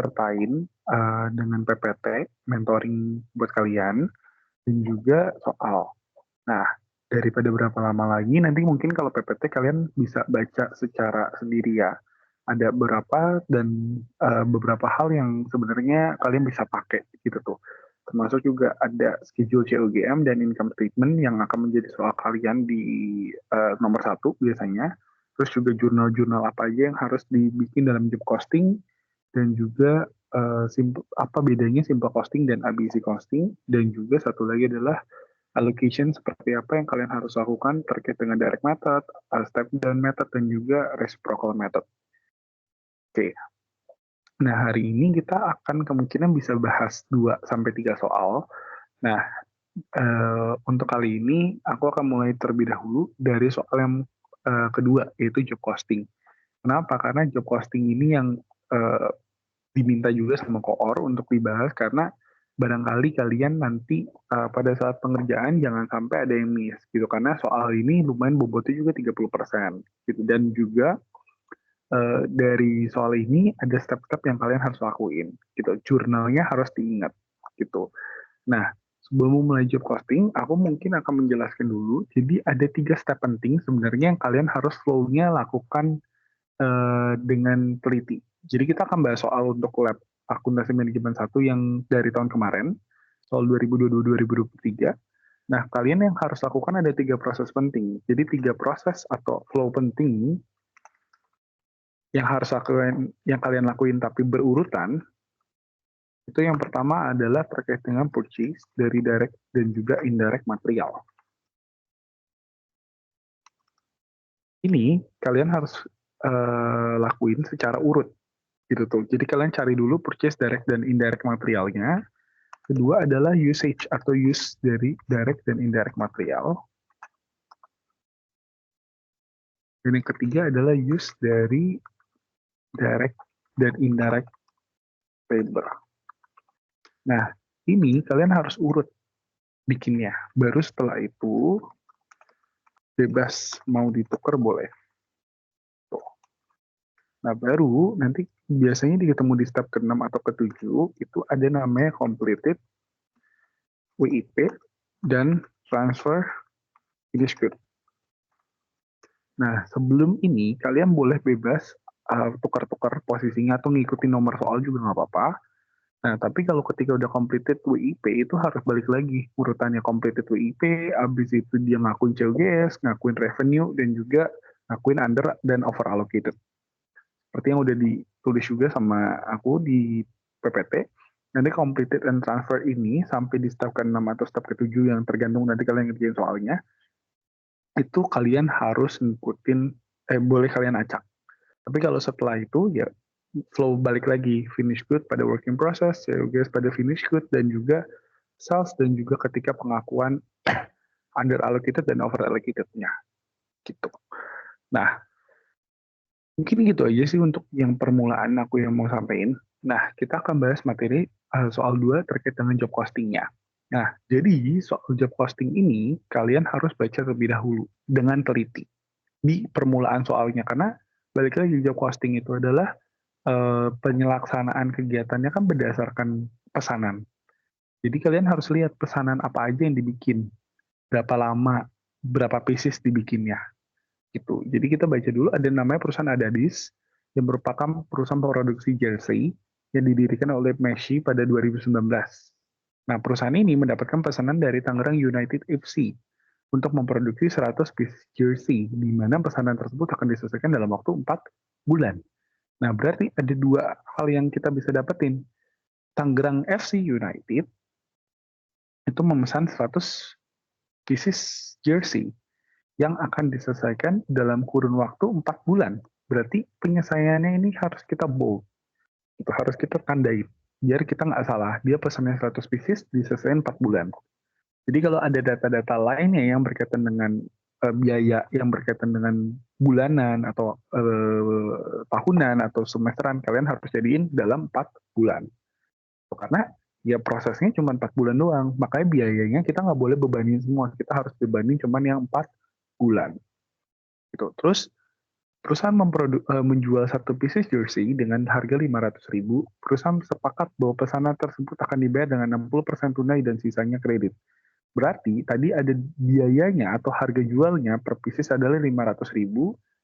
sertain dengan PPT, mentoring buat kalian, dan juga soal. Nah, daripada berapa lama lagi, nanti mungkin kalau PPT kalian bisa baca secara sendiri ya. Ada beberapa dan beberapa hal yang sebenarnya kalian bisa pakai gitu tuh. Termasuk juga ada schedule COGM dan income statement yang akan menjadi soal kalian di nomor satu biasanya. Terus juga jurnal-jurnal apa aja yang harus dibikin dalam job costing dan juga apa bedanya simple costing dan ABC costing, dan juga satu lagi adalah allocation seperti apa yang kalian harus lakukan terkait dengan direct method, step down method, dan juga reciprocal method. Oke. Nah, hari ini kita akan kemungkinan bisa bahas 2-3 soal. Nah, untuk kali ini aku akan mulai terlebih dahulu dari soal yang kedua, yaitu job costing. Kenapa? Karena job costing ini yang eh, diminta juga sama koor untuk dibahas, karena barangkali kalian nanti pada saat pengerjaan jangan sampai ada yang miss gitu, karena soal ini lumayan bobotnya juga 30% gitu, dan juga dari soal ini ada step-step yang kalian harus lakuin gitu, jurnalnya harus diingat gitu. Nah, sebelum mulai job costing, aku mungkin akan menjelaskan dulu. Jadi ada 3 step penting sebenarnya yang kalian harus flow-nya lakukan dengan teliti. Jadi kita akan bahas soal untuk lab akuntansi manajemen 1 yang dari tahun kemarin, soal 2022-2023. Nah, kalian yang harus lakukan ada 3 proses penting. Jadi 3 proses atau flow penting yang kalian lakuin tapi berurutan. Itu yang pertama adalah terkait dengan purchase dari direct dan juga indirect material. Ini kalian harus lakuin secara urut gitu tuh. Jadi kalian cari dulu purchase direct dan indirect materialnya. Kedua adalah usage atau use dari direct dan indirect material. Dan yang ketiga adalah use dari direct dan indirect labor. Nah, ini kalian harus urut bikinnya. Baru setelah itu bebas mau ditukar boleh. Tuh. Nah, baru nanti biasanya ketemu di step ke-6 atau ke-7 itu ada namanya completed, WIP, dan transfer finish good. Nah, sebelum ini kalian boleh bebas tukar-tukar posisinya atau ngikutin nomor soal juga nggak apa-apa. Nah, tapi kalau ketika udah completed WIP itu harus balik lagi urutannya, completed WIP, habis itu dia ngakuin COGS, ngakuin revenue, dan juga ngakuin under dan over allocated. Seperti yang udah ditulis juga sama aku di PPT, nanti completed and transfer ini sampai di step ke-6 atau step ke-7 yang tergantung nanti kalian ngerjain soalnya, itu kalian harus ngikutin, boleh kalian acak. Tapi kalau setelah itu ya flow balik lagi, finish good pada working process, COGS pada finish good, dan juga sales, dan juga ketika pengakuan under allocated dan over allocated-nya gitu. Nah, mungkin gitu aja sih untuk yang permulaan aku yang mau sampaikan. Nah, kita akan bahas materi soal 2 terkait dengan job costing-nya. Nah, jadi soal job costing ini kalian harus baca terlebih dahulu dengan teliti di permulaan soalnya, karena balik lagi job costing itu adalah penyelaksanaan kegiatannya kan berdasarkan pesanan. Jadi kalian harus lihat pesanan apa aja yang dibikin, berapa lama, berapa pieces dibikinnya. Gitu. Jadi kita baca dulu, ada namanya perusahaan Adadis yang merupakan perusahaan produksi jersey yang didirikan oleh Messi pada 2019. Nah, perusahaan ini mendapatkan pesanan dari Tangerang United FC untuk memproduksi 100 piece jersey, di mana pesanan tersebut akan diselesaikan dalam waktu 4 bulan. Nah, berarti ada 2 hal yang kita bisa dapetin. Tangerang FC United itu memesan 100 pieces jersey yang akan diselesaikan dalam kurun waktu 4 bulan. Berarti penyelesaiannya ini harus kita bold. Itu harus kita tandai. Biar kita nggak salah. Dia pesannya 100 pieces, diselesaikan 4 bulan. Jadi kalau ada data-data lainnya yang berkaitan dengan biaya yang berkaitan dengan bulanan atau tahunan atau semesteran, kalian harus jadiin dalam 4 bulan. Karena ya prosesnya cuma 4 bulan doang, makanya biayanya kita nggak boleh bebanin semua, kita harus bebanin cuma yang 4 bulan. Gitu. Terus Perusahaan menjual satu pieces jersey dengan harga 500.000, perusahaan sepakat bahwa pesanan tersebut akan dibayar dengan 60% tunai dan sisanya kredit. Berarti tadi ada biayanya atau harga jualnya per pieces adalah 500.000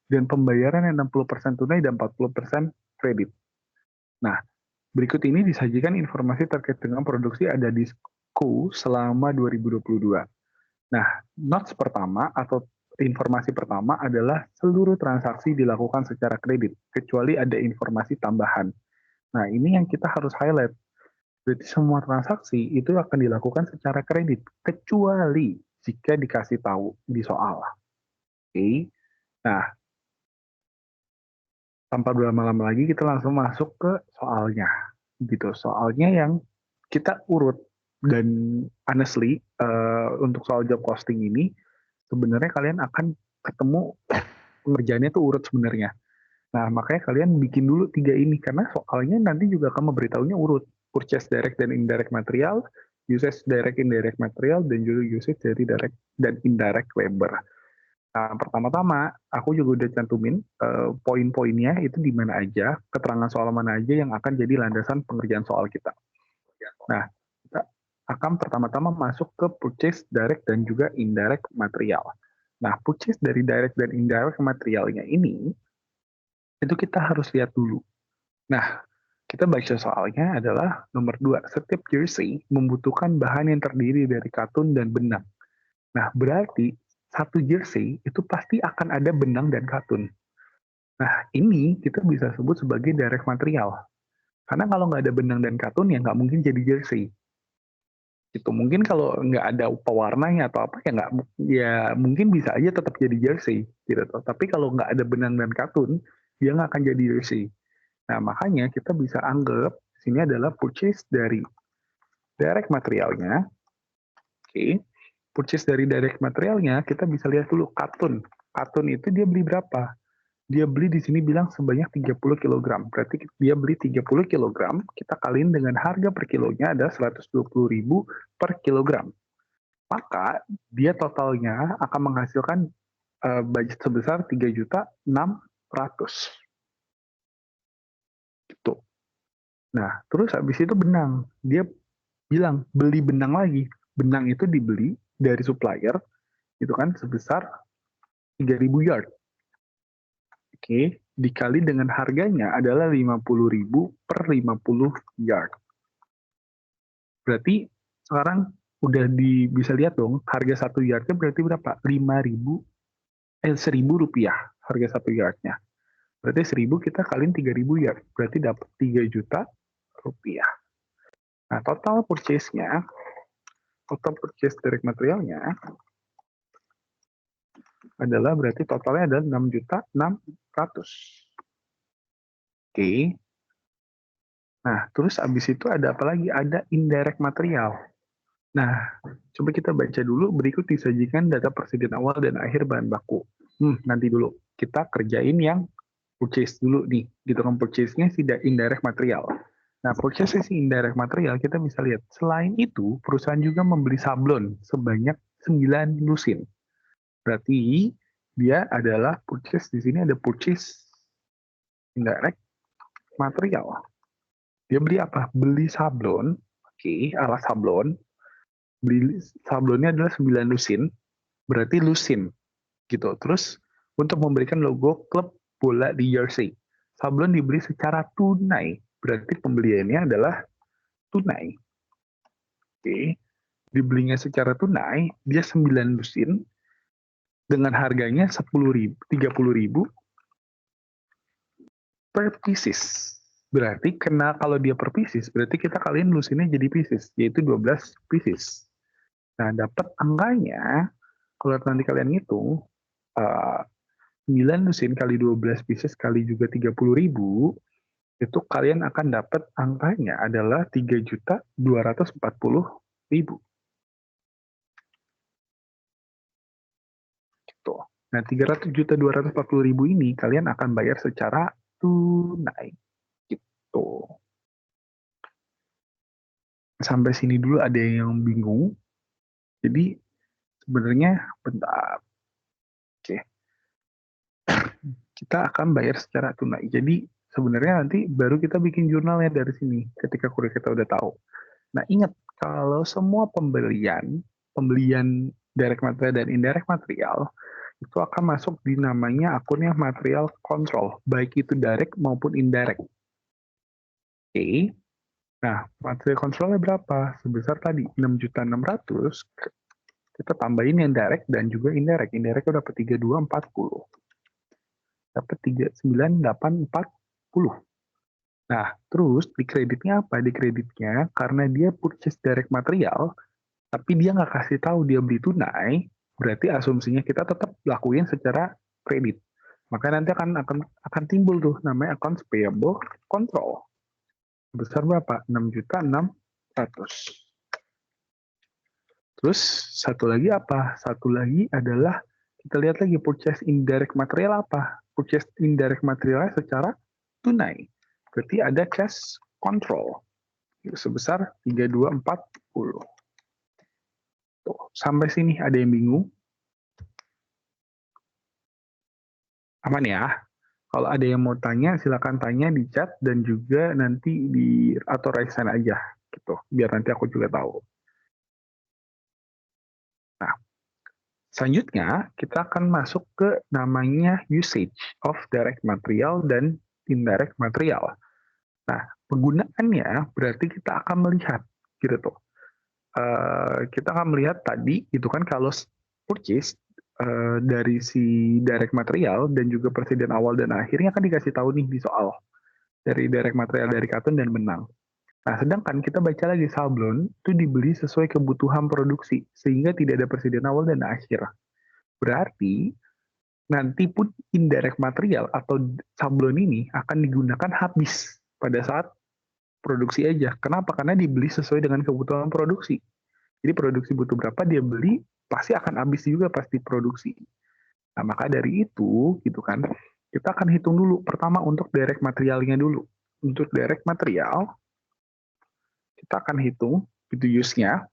dan pembayaran yang 60% tunai dan 40% kredit. Nah, berikut ini disajikan informasi terkait dengan produksi ada di SKU selama 2022. Nah, notes pertama atau informasi pertama adalah seluruh transaksi dilakukan secara kredit, kecuali ada informasi tambahan. Nah, ini yang kita harus highlight. Berarti semua transaksi itu akan dilakukan secara kredit, kecuali jika dikasih tahu di soal. Oke. Nah, tanpa berlama-lama lagi kita langsung masuk ke soalnya. Gitu. Soalnya yang kita urut dan honestly untuk soal job posting ini sebenarnya kalian akan ketemu pengerjaannya tuh urut sebenarnya. Nah, makanya kalian bikin dulu 3 ini karena soalnya nanti juga akan memberitahunya urut. Purchase direct dan indirect material, usage direct indirect material, dan juga usage dari direct dan indirect labor. Nah, pertama-tama, aku juga udah cantumin poin-poinnya itu di mana aja, keterangan soal mana aja yang akan jadi landasan pengerjaan soal kita. Nah, kita akan pertama-tama masuk ke purchase direct dan juga indirect material. Nah, purchase dari direct dan indirect materialnya ini, itu kita harus lihat dulu. Nah, kita baca soalnya adalah nomor 2, setiap jersey membutuhkan bahan yang terdiri dari katun dan benang. Nah, berarti satu jersey itu pasti akan ada benang dan katun. Nah, ini kita bisa sebut sebagai direct material. Karena kalau nggak ada benang dan katun, ya nggak mungkin jadi jersey. Gitu. Mungkin kalau nggak ada pewarnanya atau apa, ya nggak, ya mungkin bisa aja tetap jadi jersey. Gitu. Tapi kalau nggak ada benang dan katun, dia nggak akan jadi jersey. Nah, makanya kita bisa anggap sini adalah purchase dari direct materialnya. Oke. Purchase dari direct materialnya, kita bisa lihat dulu katun. Katun itu dia beli berapa? Dia beli di sini bilang sebanyak 30 kg. Berarti dia beli 30 kg, kita kaliin dengan harga per kilonya ada 120.000 per kilogram. Maka dia totalnya akan menghasilkan budget sebesar 3.600.000. Gitu. Nah, terus habis itu benang. Dia bilang beli benang lagi. Benang itu dibeli dari supplier itu kan sebesar 3.000 yard. Oke, dikali dengan harganya adalah 50.000 per 50 yard. Berarti sekarang udah bisa lihat dong harga satu yardnya berarti berapa? 1.000 rupiah harga satu yardnya. Berarti 1.000 kita kaliin 3.000 yard. Berarti dapat 3 juta rupiah. Nah, total purchase direct materialnya adalah berarti totalnya adalah 6.600.000. Oke. Nah, terus abis itu ada apa lagi? Ada indirect material. Nah, coba kita baca dulu. Berikut disajikan data persediaan awal dan akhir bahan baku. Nanti dulu. Kita kerjain yang purchase dulu nih. Gitu kan purchase-nya si indirect material. Nah, purchase si indirect material kita bisa lihat. Selain itu, perusahaan juga membeli sablon sebanyak 9 lusin. Berarti dia adalah purchase, di sini ada purchase indirect material. Dia beli apa? Beli sablon. Oke, alat sablon. Beli sablonnya adalah 9 lusin. Berarti lusin. Gitu. Terus untuk memberikan logo klub bola di jersey. Sablon dibeli secara tunai. Berarti pembeliannya adalah tunai. Oke. Dibelinya secara tunai, dia 9 lusin dengan harganya 30.000 per pieces. Berarti kalau dia per pieces, berarti kita kalian lusinnya jadi pieces, yaitu 12 pieces. Nah, dapat angkanya, kalau nanti kalian ngitung, 9 lusin kali 12 pieces kali juga 30.000, itu kalian akan dapat angkanya adalah 3.240.000. Gitu. Nah, 300.240.000 ini kalian akan bayar secara tunai. Gitu. Sampai sini dulu ada yang bingung. Jadi sebenarnya bentar. Oke. kita akan bayar secara tunai. Jadi sebenarnya nanti baru kita bikin jurnalnya dari sini ketika kuliah kita udah tahu. Nah, ingat kalau semua pembelian direct material dan indirect material itu akan masuk di namanya akunnya material control, baik itu direct maupun indirect. Oke. Nah, material controlnya berapa? Sebesar tadi 6.600.000, kita tambahin yang direct dan juga indirect. Indirect udah dapat 3240. Dapat 39.840. Nah, terus di kreditnya apa? Di kreditnya karena dia purchase direct material, tapi dia nggak kasih tahu dia beli tunai, berarti asumsinya kita tetap lakuin secara kredit. Maka nanti akan timbul tuh namanya accounts payable control. Besar berapa? 6.600.000. Terus satu lagi apa? Satu lagi adalah kita lihat lagi purchase indirect material apa? Purchase indirect materialnya secara tunai. Berarti ada cash control sebesar 3240. Tuh, sampai sini ada yang bingung? Aman ya? Kalau ada yang mau tanya, silakan tanya di chat dan juga nanti di atau raise hand aja gitu, biar nanti aku juga tahu. Nah, selanjutnya kita akan masuk ke namanya usage of direct material dan indirect material. Nah, penggunaannya berarti kita akan melihat gitu tuh. Kita akan melihat tadi itu kan kalau purchase dari si direct material dan juga persediaan awal dan akhirnya kan dikasih tahu nih di soal dari direct material dari Katun dan Benang. Nah, sedangkan kita baca lagi sablon itu dibeli sesuai kebutuhan produksi sehingga tidak ada persediaan awal dan akhir. Berarti nanti pun indirect material atau sablon ini akan digunakan habis pada saat produksi aja. Kenapa? Karena dibeli sesuai dengan kebutuhan produksi. Jadi produksi butuh berapa dia beli pasti akan habis juga pasti produksi. Nah, maka dari itu gitu kan kita akan hitung dulu pertama untuk direct materialnya dulu. Untuk direct material kita akan hitung itu use-nya.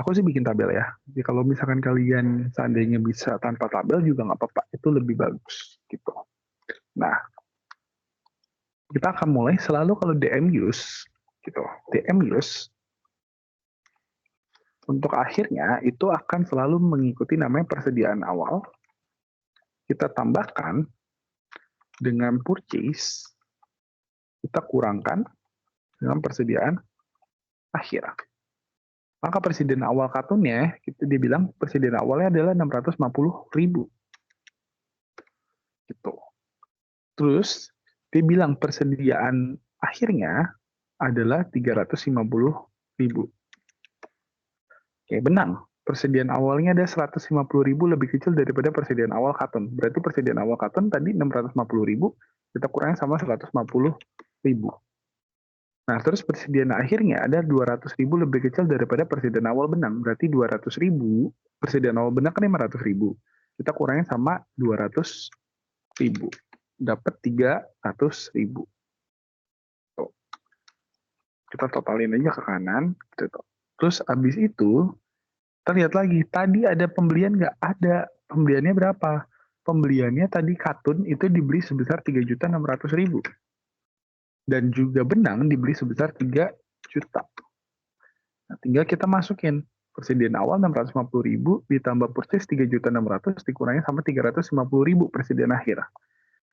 Aku sih bikin tabel ya. Jadi kalau misalkan kalian seandainya bisa tanpa tabel juga nggak apa-apa, itu lebih bagus gitu. Nah, kita akan mulai selalu kalau DM use gitu. DM use untuk akhirnya itu akan selalu mengikuti namanya persediaan awal. Kita tambahkan dengan purchase, kita kurangkan dengan persediaan akhir. Maka persediaan awal Katunnya, kita dibilang persediaan awalnya adalah 650.000. Gitu. Terus, dia bilang persediaan akhirnya adalah 350.000. Oke, Benang. Persediaan awalnya ada 150.000 lebih kecil daripada persediaan awal Katun. Berarti persediaan awal Katun tadi 650.000, kita kurangi sama 150.000. Nah, terus persediaan akhirnya ada 200.000 lebih kecil daripada persediaan awal Benang. Berarti 200.000, persediaan awal Benang kan 500.000. Kita kurangin sama 200.000. Dapat 300.000. Tuh. Kita totalin aja ke kanan. Gitu. Terus abis itu, kita lihat lagi. Tadi ada pembelian nggak? Ada. Pembeliannya berapa? Pembeliannya tadi Katun itu dibeli sebesar 3.600.000. Dan juga Benang dibeli sebesar 3 juta. Nah, tinggal kita masukin persediaan awal 650.000 ditambah purchase 3.600.000 dikurangi sama 350.000 persediaan akhir.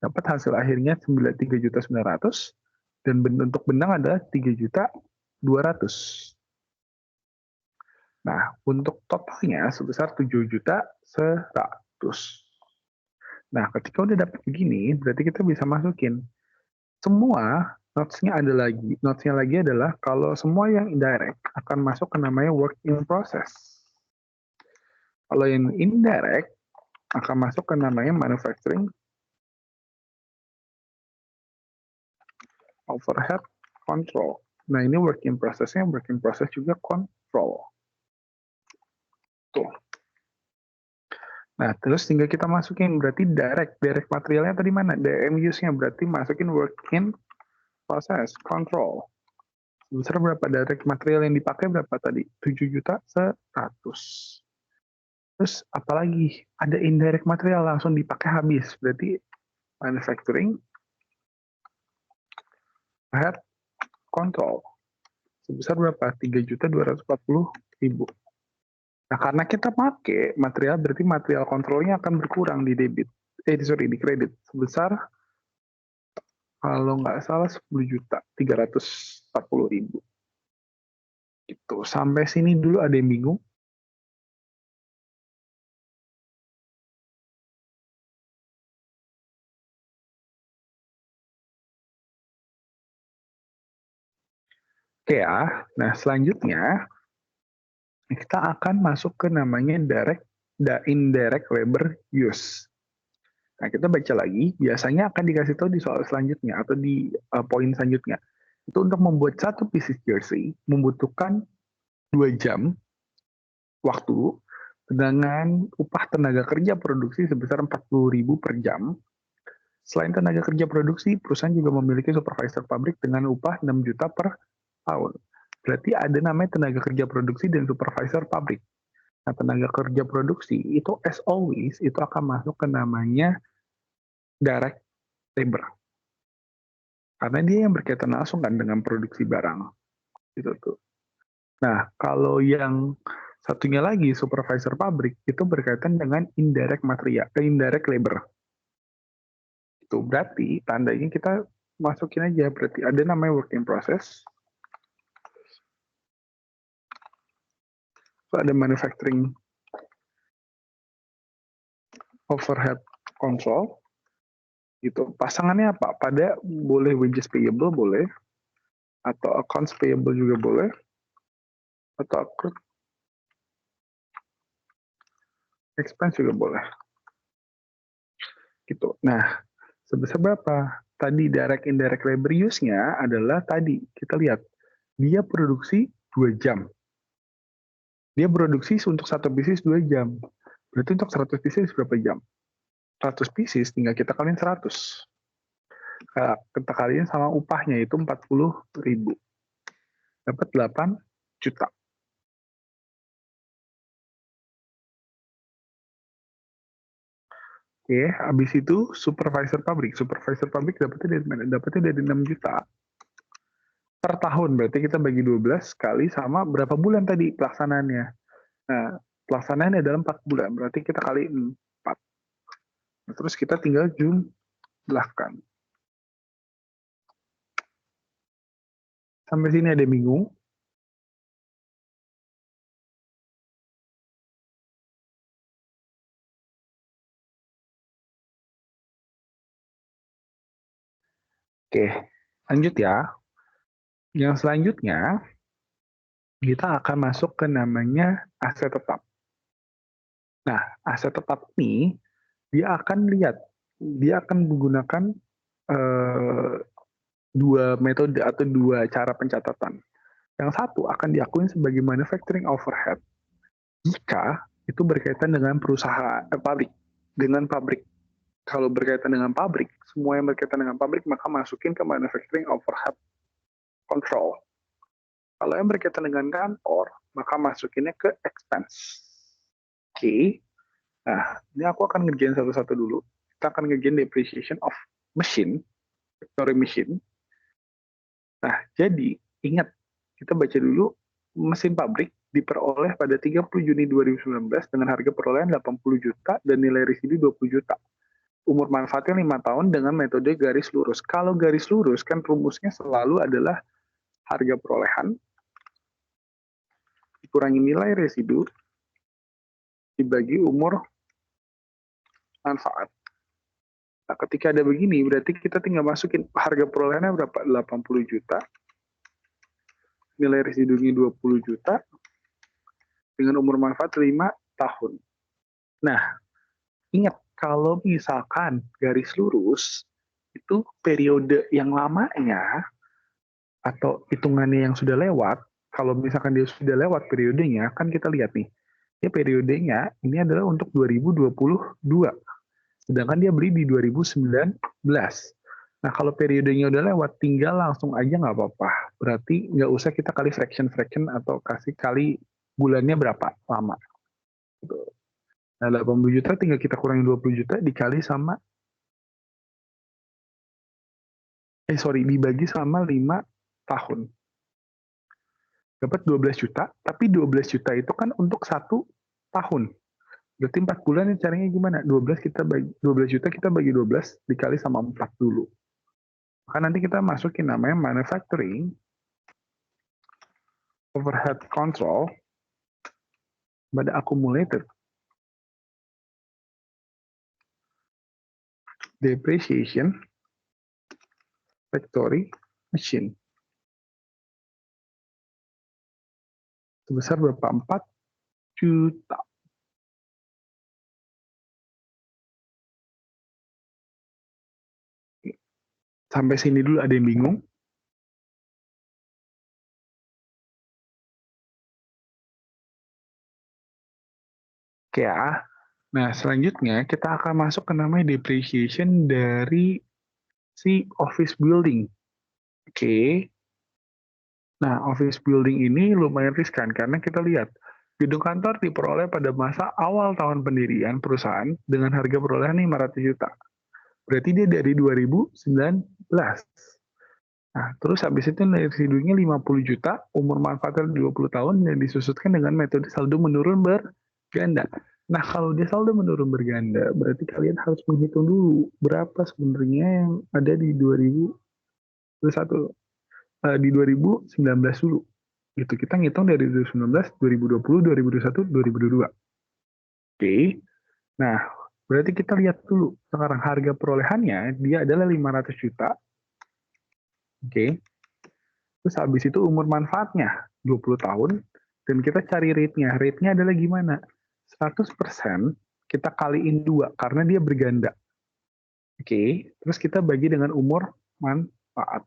Dapat hasil akhirnya 3.900.000 dan untuk Benang adalah 3.200.000. Nah, untuk totalnya sebesar 7.100.000. Nah, ketika udah dapat begini, berarti kita bisa masukin semua notes-nya ada lagi. Notes-nya lagi adalah kalau semua yang indirect akan masuk ke namanya work in process. Kalau yang indirect akan masuk ke namanya manufacturing overhead control. Nah, ini work in process-nya, work in process juga control. Tuh. Nah, terus tinggal kita masukin berarti direct materialnya tadi mana? DM use-nya berarti masukin work in process control. Sebesar berapa direct material yang dipakai berapa tadi? 7.100.000. Terus apalagi ada indirect material langsung dipakai habis. Berarti manufacturing overhead control sebesar berapa? 3.240.000. Nah, karena kita pakai material, berarti material kontrolnya akan berkurang di debit. Di kredit. Sebesar, kalau nggak salah 10.340.000. Gitu. Sampai sini dulu ada yang bingung? Oke ya. Nah, selanjutnya kita akan masuk ke namanya indirect labor use. Nah, kita baca lagi, biasanya akan dikasih tahu di soal selanjutnya atau di poin selanjutnya. Itu untuk membuat satu pieces jersey membutuhkan 2 jam waktu dengan upah tenaga kerja produksi sebesar 40.000 per jam. Selain tenaga kerja produksi, perusahaan juga memiliki supervisor pabrik dengan upah 6 juta per tahun. Berarti ada namanya tenaga kerja produksi dan supervisor pabrik. Nah, tenaga kerja produksi itu as always itu akan masuk ke namanya direct labor. Karena dia yang berkaitan langsung kan dengan produksi barang. Gitu tuh. Nah, kalau yang satunya lagi supervisor pabrik itu berkaitan dengan indirect labor. Itu berarti tandanya kita masukin aja, berarti ada namanya work in process. So, ada manufacturing overhead control. Gitu. Pasangannya apa? Pada boleh wages payable boleh, atau accounts payable juga boleh, atau accrued expense juga boleh. Gitu. Nah, sebesar berapa? Tadi direct indirect labor use-nya adalah tadi kita lihat dia produksi 2 jam. Dia produksi untuk satu bisnis 2 jam. Berarti untuk 100 bisnis berapa jam? 100 pieces tinggal kita kaliin 100. Kita kaliin sama upahnya itu 40.000. Dapat 8 juta. Oke, habis itu supervisor pabrik. Supervisor pabrik dapatnya dari mana? Dapatnya dari 6 juta per tahun. Berarti kita bagi 12 kali sama berapa bulan tadi pelaksanaannya. Nah, pelaksanaannya dalam 4 bulan. Berarti kita kali 4. Nah, terus kita tinggal jumlahkan. Sampai sini ada bingung? Oke, lanjut ya. Yang selanjutnya, kita akan masuk ke namanya aset tetap. Nah, aset tetap ini, dia akan menggunakan eh, dua metode atau dua cara pencatatan. Yang satu akan diakui sebagai manufacturing overhead jika itu berkaitan dengan perusahaan pabrik, dengan pabrik. Kalau berkaitan dengan pabrik, semua yang berkaitan dengan pabrik maka masukin ke manufacturing overhead control. Kalau yang berkaitan dengan kantor, maka masukinnya ke expense. Oke. Nah, ini aku akan ngerjain satu-satu dulu. Kita akan ngerjain depreciation of machine, factory machine. Nah, jadi ingat, kita baca dulu mesin pabrik diperoleh pada 30 Juni 2019 dengan harga perolehan 80 juta dan nilai residu 20 juta. Umur manfaatnya 5 tahun dengan metode garis lurus. Kalau garis lurus kan rumusnya selalu adalah harga perolehan dikurangi nilai residu dibagi umur manfaat. Nah, ketika ada begini, berarti kita tinggal masukin harga perolehannya berapa? 80 juta. Nilai residunya 20 juta. Dengan umur manfaat 5 tahun. Nah, ingat, kalau misalkan garis lurus, itu periode yang lamanya, atau hitungannya yang sudah lewat, kalau misalkan dia sudah lewat periodenya, kan kita lihat nih, ya periodenya ini adalah untuk 2022. Sedangkan dia beli di 2019. Nah, kalau periodenya udah lewat, tinggal langsung aja nggak apa-apa. Berarti nggak usah kita kali fraction atau kasih kali bulannya berapa lama. Gitu. Nah, 80 juta tinggal kita kurangi 20 juta dikali sama, dibagi sama 5 tahun. Dapat 12 juta, tapi 12 juta itu kan untuk 1 tahun. Berarti 4 bulan caranya gimana? 12 juta kita bagi 12 dikali sama 4 dulu. Maka nanti kita masukin namanya manufacturing overhead control pada accumulated depreciation factory machine. Sebesar berapa? 4 juta. Sampai sini dulu ada yang bingung? Oke ya. Nah, selanjutnya kita akan masuk ke namanya depreciation dari si office building. Oke. Nah, office building ini lumayan riskan karena kita lihat gedung kantor diperoleh pada masa awal tahun pendirian perusahaan dengan harga perolehan 500 juta. Berarti dia dari 2019. Nah, terus habis itu nilai residunya 50 juta, umur manfaatnya 20 tahun, dan disusutkan dengan metode saldo menurun berganda. Nah, kalau dia saldo menurun berganda, berarti kalian harus menghitung dulu berapa sebenarnya yang ada di 2021, di 2019 dulu. Gitu, kita ngitung dari 2019, 2020, 2021, 2022. Oke, nah berarti kita lihat dulu sekarang harga perolehannya dia adalah 500 juta. Oke. Terus habis itu umur manfaatnya 20 tahun, dan kita cari rate-nya. Rate-nya adalah gimana? 100% kita kaliin 2 karena dia berganda. Oke, terus kita bagi dengan umur manfaat.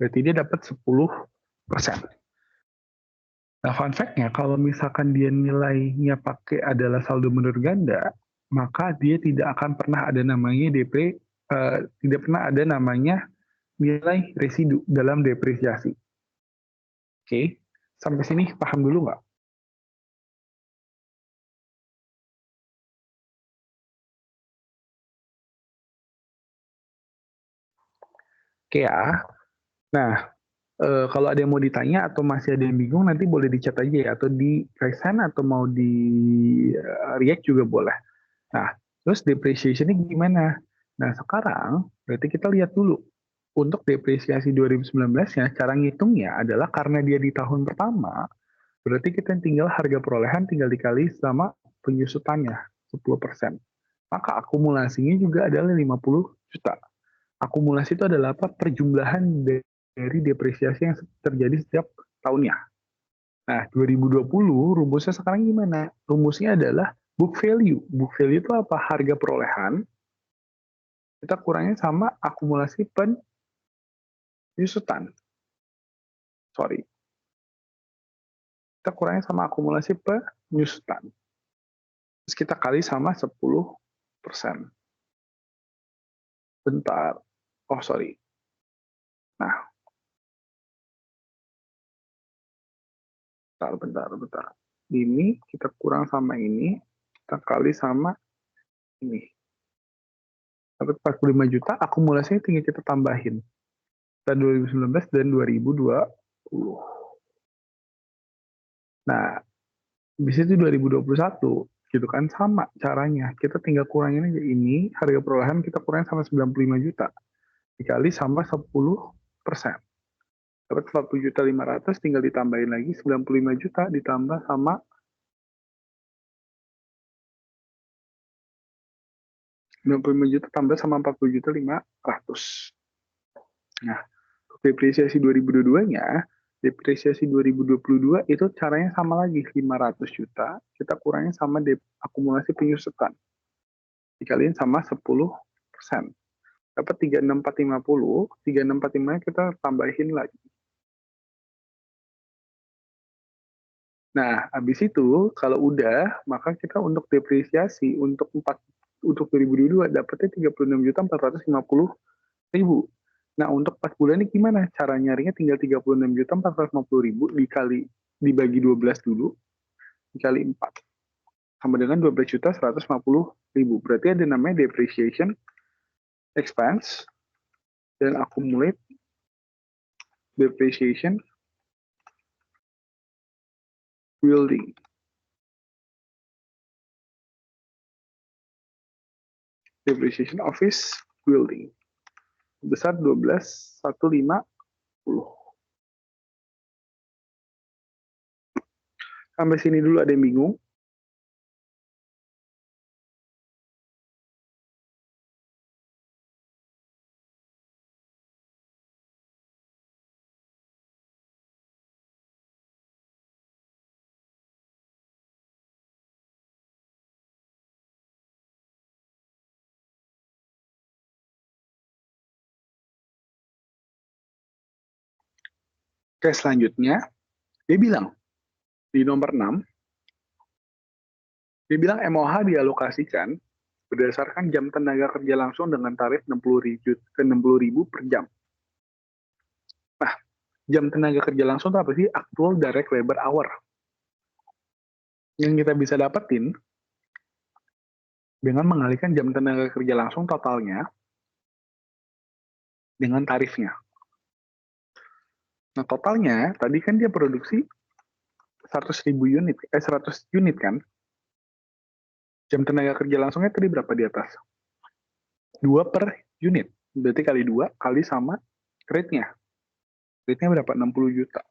Berarti dia dapat 10%. Nah, fun fact-nya, kalau misalkan dia nilainya pakai adalah saldo menurun ganda, maka dia tidak akan pernah ada namanya tidak pernah ada namanya nilai residu dalam depresiasi. Oke, sampai sini paham dulu nggak? Oke ya. Nah, kalau ada yang mau ditanya atau masih ada yang bingung, nanti boleh di chat aja ya, atau di raise hand, atau mau di react juga boleh. Nah, terus depreciation ini gimana? Nah, sekarang berarti kita lihat dulu. Untuk depresiasi 2019-nya, cara ngitungnya adalah karena dia di tahun pertama, berarti kita tinggal harga perolehan tinggal dikali sama penyusutannya, 10%. Maka akumulasinya juga adalah 50 juta. Akumulasi itu adalah apa? Perjumlahan dari depresiasi yang terjadi setiap tahunnya. Nah, 2020 rumusnya sekarang gimana? Rumusnya adalah book value. Book value itu apa? Harga perolehan kita kurangnya sama akumulasi penyusutan. Sorry. Kita kurangnya sama akumulasi penyusutan. Terus kita kali sama 10%. Bentar. Oh, sorry. Nah, bentar. Ini kita kurang sama ini, kita kali sama ini. Dapat 45 juta, akumulasinya tinggal kita tambahin. Dan 2019 dan 2020. Nah, di situ 2021, gitu kan, sama caranya. Kita tinggal kurangin aja ini, harga perolehan kita kurangin sama 95 juta. Dikali sama 10%. Dapat 40 juta 500, tinggal ditambahin lagi 95 juta ditambah sama 95 juta tambah sama 40 juta 500. Nah, depresiasi 2022-nya, depresiasi 2022 itu caranya sama lagi, 500 juta, kita kurangin sama akumulasi penyusutan. Dikaliin sama 10%. Dapat 36450, 36450 kita tambahin lagi. Nah, habis itu kalau udah, maka kita untuk depresiasi untuk 2022 dapatnya 36.450.000. Nah, untuk 4 bulan ini gimana? Cara nyarinya tinggal 36.450.000 dibagi 12 dulu, dikali 4. sama dengan 12.150.000. Berarti ada namanya depreciation expense dan accumulate depreciation building. Depreciation office building. Besar 12.150. Sampai sini dulu ada yang bingung? Oke, selanjutnya dia bilang di nomor 6, dia bilang MOH dialokasikan berdasarkan jam tenaga kerja langsung dengan tarif 60.000 per jam. Nah, jam tenaga kerja langsung itu apa sih? Actual direct labor hour. Yang kita bisa dapetin dengan mengalihkan jam tenaga kerja langsung totalnya dengan tarifnya. Nah, totalnya tadi kan dia produksi 100 unit kan? Jam tenaga kerja langsungnya tadi berapa di atas? 2 per unit. Berarti kali 2 kali sama rate-nya. Rate-nya berapa? 60 juta.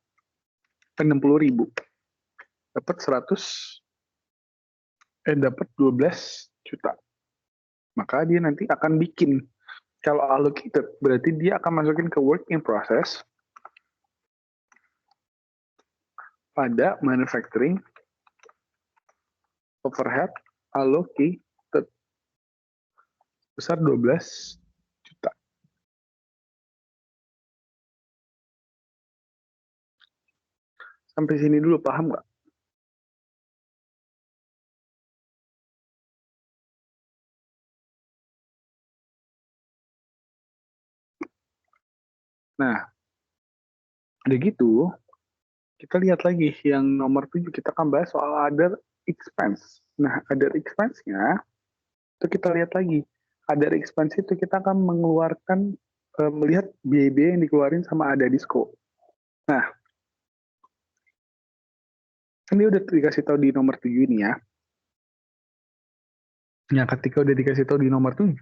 60 ribu. Dapat 12 juta. Maka dia nanti akan bikin, kalau allocated, berarti dia akan masukin ke work in process pada manufacturing overhead allocated besar 12 juta. Sampai sini dulu, paham nggak? Nah, udah gitu, kita lihat lagi yang nomor 7, kita akan bahas soal other expense. Nah, other expense-nya, itu kita lihat lagi. Other expense itu kita akan mengeluarkan, melihat biaya-biaya yang dikeluarin sama ada disco. Nah, kan dia udah dikasih tahu di nomor 7 ini ya. Nah, ketika udah dikasih tahu di nomor 7,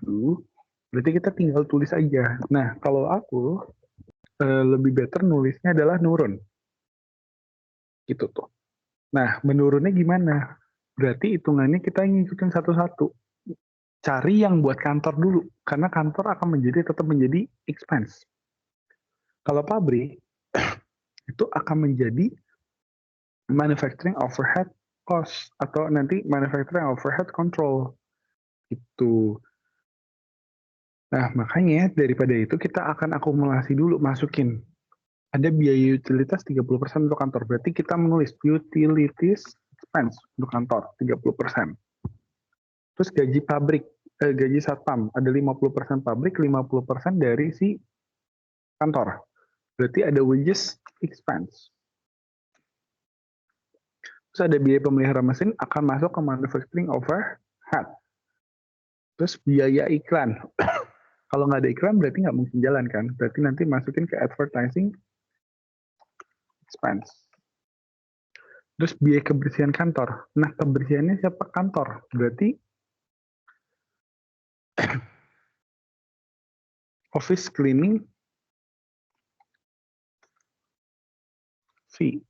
berarti kita tinggal tulis aja. Nah, kalau aku, lebih better nulisnya adalah nurun. Gitu tuh. Nah, menurunnya gimana? Berarti hitungannya kita ngikutin satu-satu. Cari yang buat kantor dulu, karena kantor akan tetap menjadi expense. Kalau pabrik, itu akan menjadi manufacturing overhead cost, atau nanti manufacturing overhead control. Itu. Nah, makanya daripada itu kita akan akumulasi dulu, masukin. Ada biaya utilitas 30% untuk kantor. Berarti kita menulis utilities expense untuk kantor 30%. Terus gaji pabrik, gaji satpam, ada 50% pabrik, 50% dari si kantor. Berarti ada wages expense. Terus ada biaya pemelihara mesin akan masuk ke manufacturing overhead. Terus biaya iklan. Kalau nggak ada iklan berarti nggak mungkin jalan kan. Berarti nanti masukin ke advertising expense. Terus biaya kebersihan kantor. Nah, kebersihannya siapa? Kantor. Berarti office cleaning fee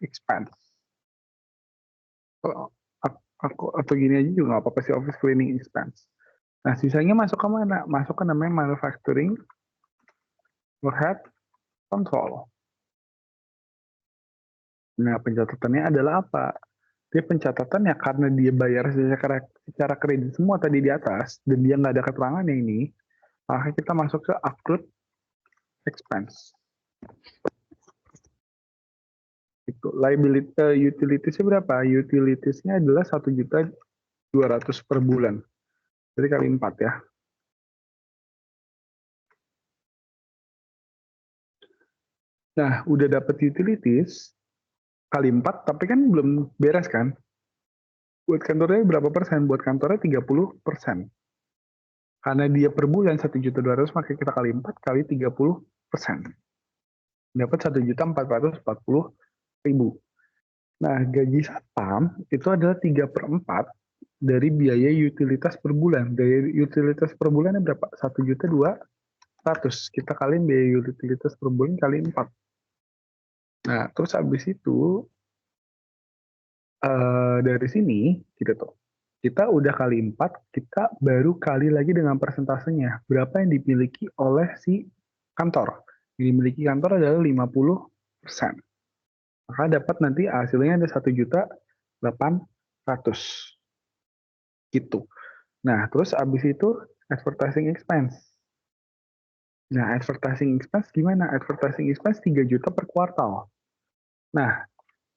expense. Atau gini aja juga nggak apa-apa sih, office cleaning expense. Nah, sisanya masuk ke mana? Masuk ke namanya manufacturing overhead control. Nah, pencatatannya adalah apa? Dia pencatatannya karena dia bayar secara kredit semua tadi di atas, dan dia nggak ada keterangannya ini, maka kita masuk ke accrued expense. Itu liability, utilitiesnya berapa? Utilitiesnya adalah 1.200.000 per bulan. Jadi kali 4 ya. Nah, udah dapet utilities kali 4, tapi kan belum beres kan? Buat kantornya berapa persen? Buat kantornya 30%. Karena dia per bulan 1.200.000, maka kita kali 4 kali 30%. Dapat 1.440.000. Nah, gaji satpam itu adalah 3/4 dari biaya utilitas per bulan. Biaya utilitas per bulannya berapa? 1.200.000. Kita kaliin biaya utilitas per bulan kali 4. Nah, terus habis itu dari sini gitu tuh. Kita udah kali 4, kita baru kali lagi dengan persentasenya. Berapa yang dimiliki oleh si kantor. Yang dimiliki kantor adalah 50%. Maka dapat nanti hasilnya ada 1.800.000. Gitu. Nah, terus habis itu advertising expense. Nah, advertising expense gimana? Advertising expense 3 juta per kuartal. Nah,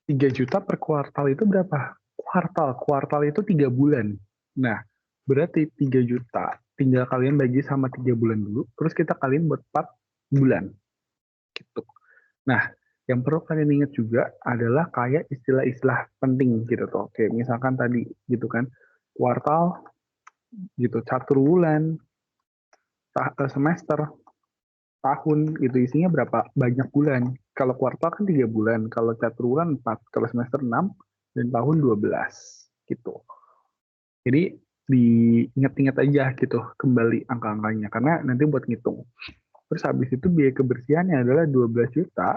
3 juta per kuartal itu berapa? Kuartal itu 3 bulan. Nah, berarti 3 juta. Tinggal kalian bagi sama 3 bulan dulu, terus kita kalian buat 4 bulan. Gitu. Nah, yang perlu kalian ingat juga adalah kayak istilah-istilah penting gitu tuh. Oke, misalkan tadi gitu kan, kuartal gitu, catur bulan, semester, tahun gitu isinya berapa banyak bulan. Kalau kuartal kan 3 bulan, kalau catur bulan 4, kalau semester 6, dan tahun 12 gitu. Jadi diingat-ingat aja gitu kembali angka-angkanya karena nanti buat ngitung. Terus habis itu biaya kebersihannya adalah 12 juta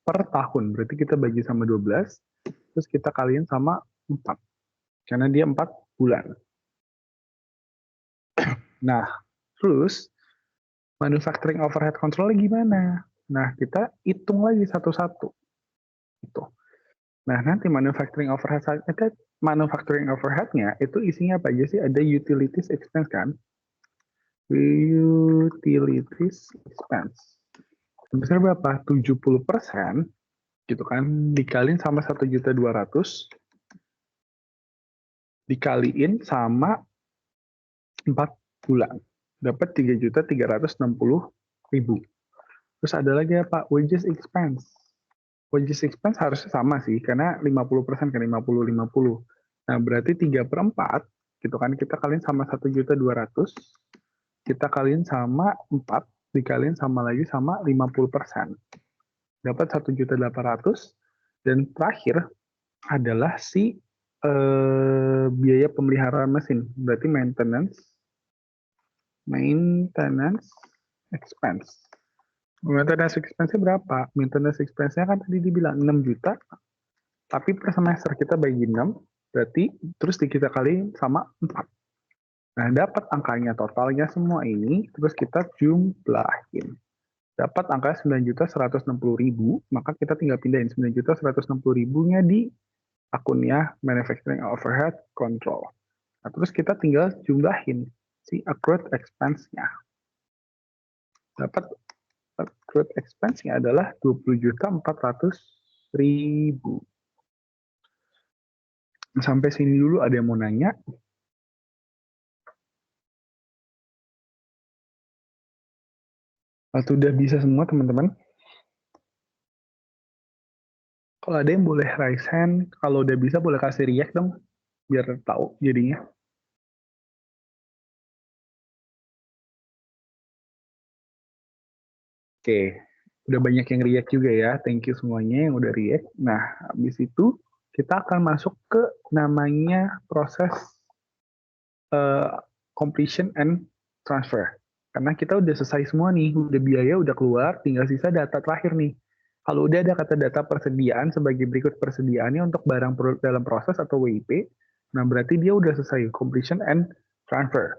per tahun. Berarti kita bagi sama 12, terus kita kaliin sama 4. Karena dia 4 bulan. Nah, terus manufacturing overhead control gimana? Nah, kita hitung lagi satu-satu. Gitu. Nah, nanti manufacturing overhead-nya itu isinya apa aja sih? Ada utilities expense kan? Utilities expense. Sebesar berapa? 70% gitu kan, dikaliin sama 1.200.000 dikaliin sama 4 bulan. Dapat 3.360.000. Terus ada lagi apa? Wages expense. Wages expense harusnya sama sih, karena 50% kan 50-50. Nah, berarti 3/4 gitu kan, kita kaliin sama 1.200.000, kita kaliin sama 4, dikaliin sama lagi sama 50%. Dapat 1.800.000, dan terakhir adalah si biaya pemeliharaan mesin. Berarti maintenance expense. Maintenance expense-nya berapa? Maintenance expense-nya kan tadi dibilang 6 juta, tapi per semester kita bagi 6, berarti terus kita kali sama 4. Nah, dapat angkanya totalnya semua ini, terus kita jumlahin. Dapat angka 9.160.000, maka kita tinggal pindahin 9.160.000-nya di akunnya manufacturing overhead control. Nah, terus kita tinggal jumlahin si accrued expense-nya. Dapat accrued expense-nya adalah 20.400.000. Sampai sini dulu ada yang mau nanya? Atau udah bisa semua teman-teman? Kalau ada yang boleh raise hand, kalau udah bisa boleh kasih react dong, biar tahu jadinya. Oke, udah banyak yang react juga ya. Thank you semuanya yang udah react. Nah, habis itu kita akan masuk ke namanya proses completion and transfer. Karena kita udah selesai semua nih, udah biaya udah keluar, tinggal sisa data terakhir nih. Kalau udah ada kata data persediaan sebagai berikut persediaannya untuk barang dalam proses atau WIP, nah berarti dia udah selesai completion and transfer.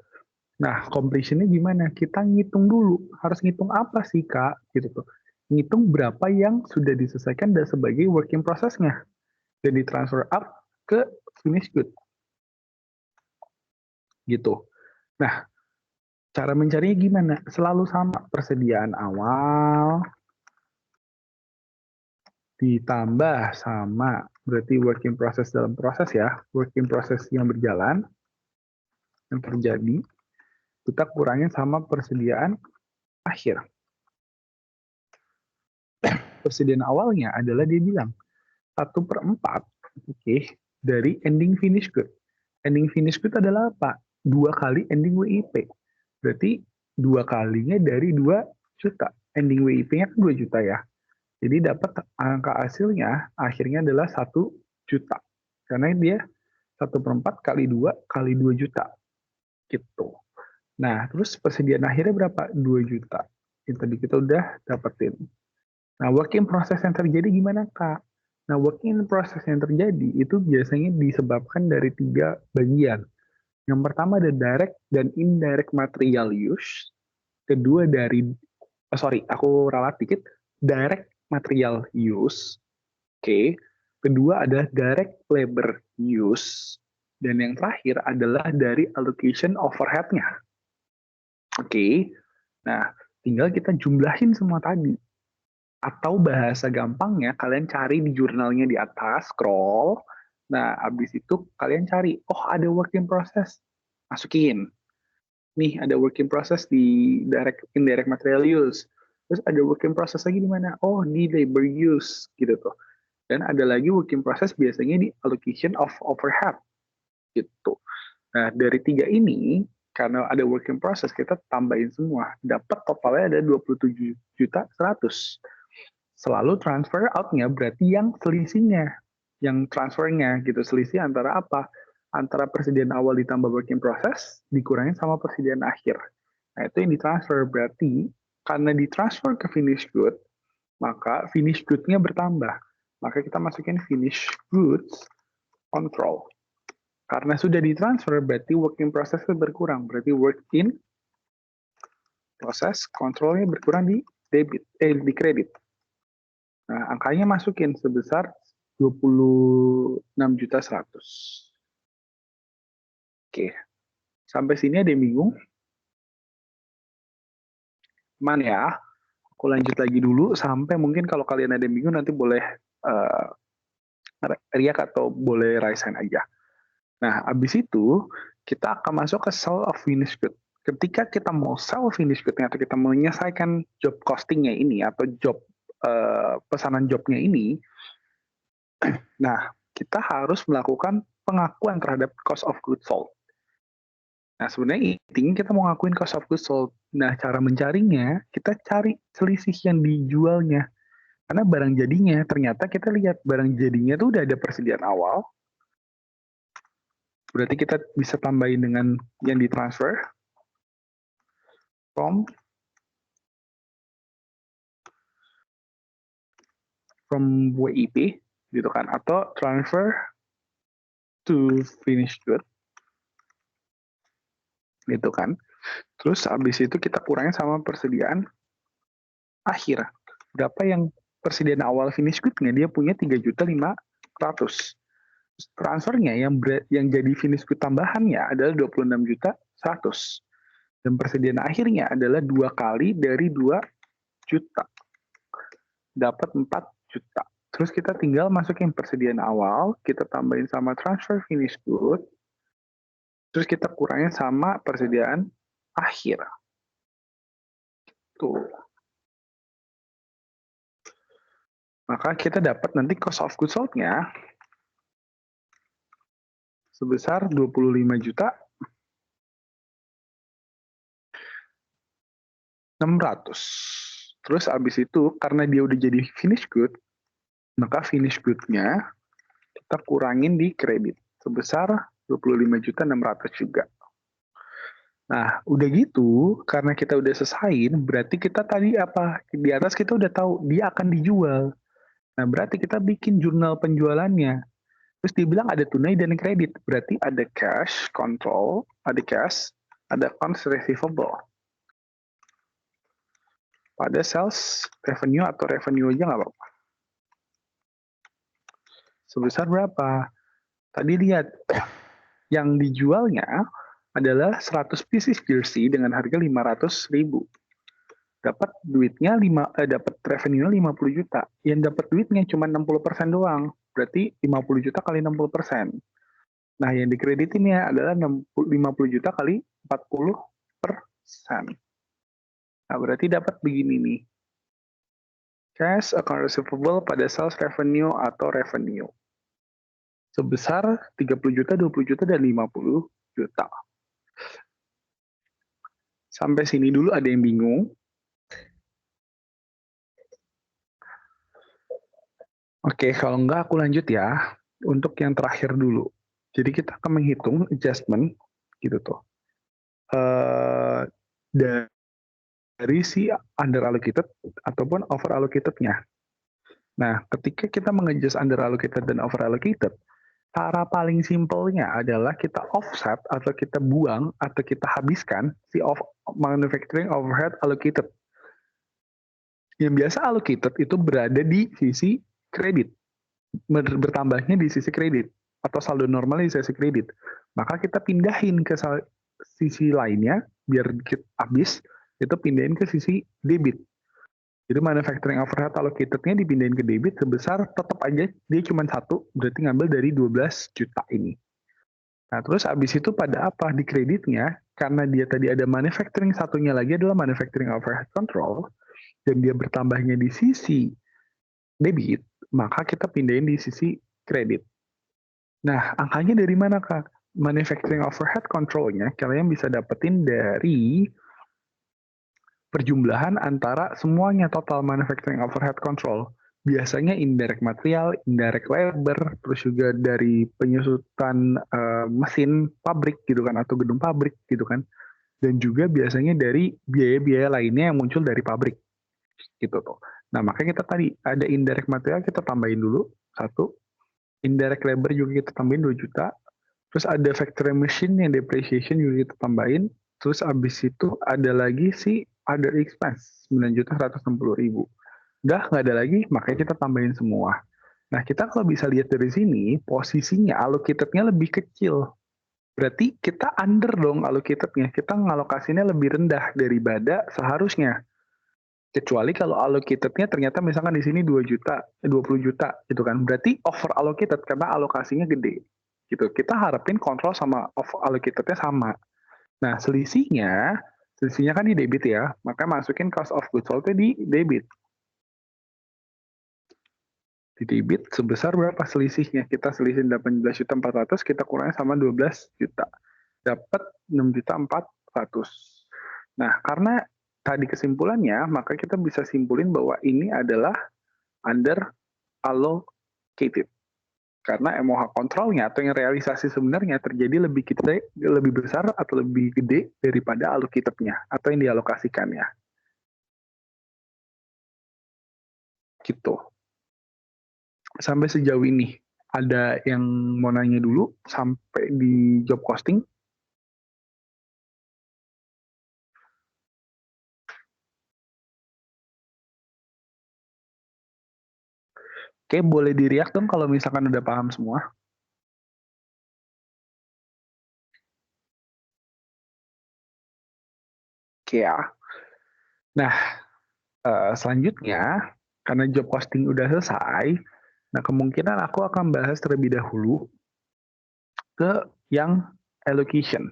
Nah, completion-nya gimana? Kita ngitung dulu. Harus ngitung apa sih, Kak? Gitu tuh. Ngitung berapa yang sudah diselesaikan dan sebagai working process-nya. Dan ditransfer up ke finish good. Gitu. Nah, cara mencarinya gimana? Selalu sama. Persediaan awal ditambah sama. Berarti working process dalam proses ya. Working process yang berjalan, yang terjadi. Kita kurangin sama persediaan akhir. Persediaan awalnya adalah dia bilang 1/4, oke, dari ending finish good. Ending finish good adalah apa? 2 kali ending WIP. Berarti 2 kalinya dari 2 juta. Ending WIP-nya kan 2 juta ya. Jadi dapat angka hasilnya akhirnya adalah 1 juta. Karena dia 1/4 kali 2 kali 2 juta. Gitu. Nah, terus persediaan akhirnya berapa? 2 juta. Yang tadi kita udah dapetin. Nah, work in process yang terjadi gimana, Kak? Nah, work in process yang terjadi itu biasanya disebabkan dari 3 bagian. Yang pertama ada direct dan indirect material use. Kedua dari, aku ralat dikit. Direct material use. Oke. Kedua ada direct labor use. Dan yang terakhir adalah dari allocation overhead-nya. Oke. Nah, tinggal kita jumlahin semua tadi. Atau bahasa gampangnya, kalian cari di jurnalnya di atas, scroll. Nah, habis itu kalian cari, oh ada work in process. Masukin. Nih, ada work in process di indirect material use. Terus ada work in process lagi di mana? Oh, di labor use. Gitu tuh. Dan ada lagi work in process biasanya di allocation of overhead. Gitu. Nah, dari 3 ini, karena ada work in process, kita tambahin semua. Dapat totalnya ada 27.100.000. Selalu transfer out-nya berarti yang selisihnya, yang transfernya gitu. Selisih antara apa? Antara persediaan awal ditambah work in process, dikurangin sama persediaan akhir. Nah, itu yang ditransfer. Berarti, karena ditransfer ke finish good, maka finish good-nya bertambah. Maka kita masukin finish goods control. Karena sudah ditransfer, berarti work in process-nya berkurang. Berarti work in process control-nya berkurang di di kredit. Nah, angkanya masukin sebesar 26.100.000. Oke. Sampai sini ada yang bingung? Aman ya? Aku lanjut lagi dulu sampai mungkin kalau kalian ada yang bingung nanti boleh uh, riak atau boleh raise hand aja. Nah, habis itu kita akan masuk ke sell of finished good. Ketika kita mau sell finished good atau kita menyelesaikan job costingnya ini atau job pesanan jobnya ini, nah kita harus melakukan pengakuan terhadap cost of goods sold. Nah, sebenarnya intinya kita mau ngakuin cost of goods sold. Nah, cara mencarinya, kita cari selisih yang dijualnya. Karena barang jadinya, ternyata kita lihat barang jadinya tuh udah ada persediaan awal. Berarti kita bisa tambahin dengan yang ditransfer. From WIP, gitu kan. Atau transfer to finished good. Gitu kan. Terus habis itu kita kurangin sama persediaan akhir. Berapa yang persediaan awal finish good-nya? Dia punya 3.500.000. Transfernya yang jadi finish good tambahannya adalah 26.100.000. Dan persediaan akhirnya adalah 2 kali dari 2 juta. Dapat 4 juta. Terus kita tinggal masukin persediaan awal, kita tambahin sama transfer finish good, terus kita kurangin sama persediaan akhir. Tuh. Maka kita dapat nanti cost of goods sold-nya sebesar 25.600.000. Terus abis itu karena dia udah jadi finish good, maka finish good-nya kita kurangin di kredit sebesar 25.600.000 juga. Nah, udah gitu, karena kita udah selesaiin, berarti kita tadi apa? Di atas kita udah tahu dia akan dijual. Nah, berarti kita bikin jurnal penjualannya. Terus dibilang ada tunai dan kredit. Berarti ada cash control, ada cash, ada accounts receivable. Pada sales revenue atau revenue aja nggak apa-apa. Sebesar berapa? Tadi lihat, yang dijualnya adalah 100 pieces jersey dengan harga 500.000. Dapat duitnya dapat revenue-nya 50 juta. Yang dapat duitnya cuma 60% doang. Berarti 50 juta kali 60%. Nah, yang dikreditinnya adalah 50 juta kali 40%. Nah, berarti dapat begini nih. Cash account receivable pada sales revenue atau revenue. sebesar 30 juta, 20 juta, dan 50 juta. Sampai sini dulu ada yang bingung? Oke, kalau enggak aku lanjut ya. Untuk yang terakhir dulu. Jadi kita akan menghitung adjustment gitu tuh. Dari si under allocated ataupun over allocatednya. Nah, ketika kita mengadjust under allocated dan over allocated, cara paling simpelnya adalah kita offset atau kita buang atau kita habiskan si manufacturing overhead allocated. Yang biasa allocated itu berada di sisi kredit, bertambahnya di sisi kredit atau saldo normal di sisi kredit. Maka kita pindahin ke sisi lainnya biar kita habis, itu pindahin ke sisi debit. Jadi manufacturing overhead allocatednya dipindahin ke debit sebesar tetap aja dia cuma satu, berarti ngambil dari 12 juta ini. Nah, terus abis itu pada apa? Di kreditnya, karena dia tadi ada manufacturing, satunya lagi adalah manufacturing overhead control, dan dia bertambahnya di sisi debit, maka kita pindahin di sisi kredit. Nah, angkanya dari mana, Kak? Manufacturing overhead control-nya kalian bisa dapetin dari perjumlahan antara semuanya total manufacturing overhead control. Biasanya indirect material, indirect labor, terus juga dari penyusutan mesin pabrik gitu kan, atau gedung pabrik gitu kan. Dan juga biasanya dari biaya-biaya lainnya yang muncul dari pabrik gitu tuh. Nah, makanya kita tadi ada indirect material kita tambahin dulu, satu. Indirect labor juga kita tambahin 2 juta. Terus ada factory machine yang depreciation juga kita tambahin. Terus abis itu ada lagi si other expense 9.160.000. Udah nggak ada lagi, makanya kita tambahin semua. Nah, kita kalau bisa lihat dari sini, posisinya allocatednya lebih kecil. Berarti kita under dong allocatednya. Kita ngalokasinya lebih rendah daripada seharusnya. Kecuali kalau allocatednya ternyata misalkan di sini 2 juta, 20 juta gitu kan. Berarti over allocated karena alokasinya gede. Gitu. Kita harapin kontrol sama over allocatednya sama. Nah, selisihnya kan di debit ya. Maka masukin cost of goods sold di debit. Di debit sebesar berapa selisihnya? Kita selisin 18.400.000, kita kurangnya sama 12 juta. Dapat 6.400.000. Nah, karena tadi kesimpulannya, maka kita bisa simpulin bahwa ini adalah under allocated. Karena MOH kontrolnya atau yang realisasi sebenarnya terjadi lebih besar atau lebih gede daripada allocatednya atau yang dialokasikannya. Gitu. Sampai sejauh ini, ada yang mau nanya dulu sampai di job costing? Oke, boleh di-react dong kalau misalkan udah paham semua. Oke ya. Nah, selanjutnya, karena job costing udah selesai, nah kemungkinan aku akan bahas terlebih dahulu ke yang allocation.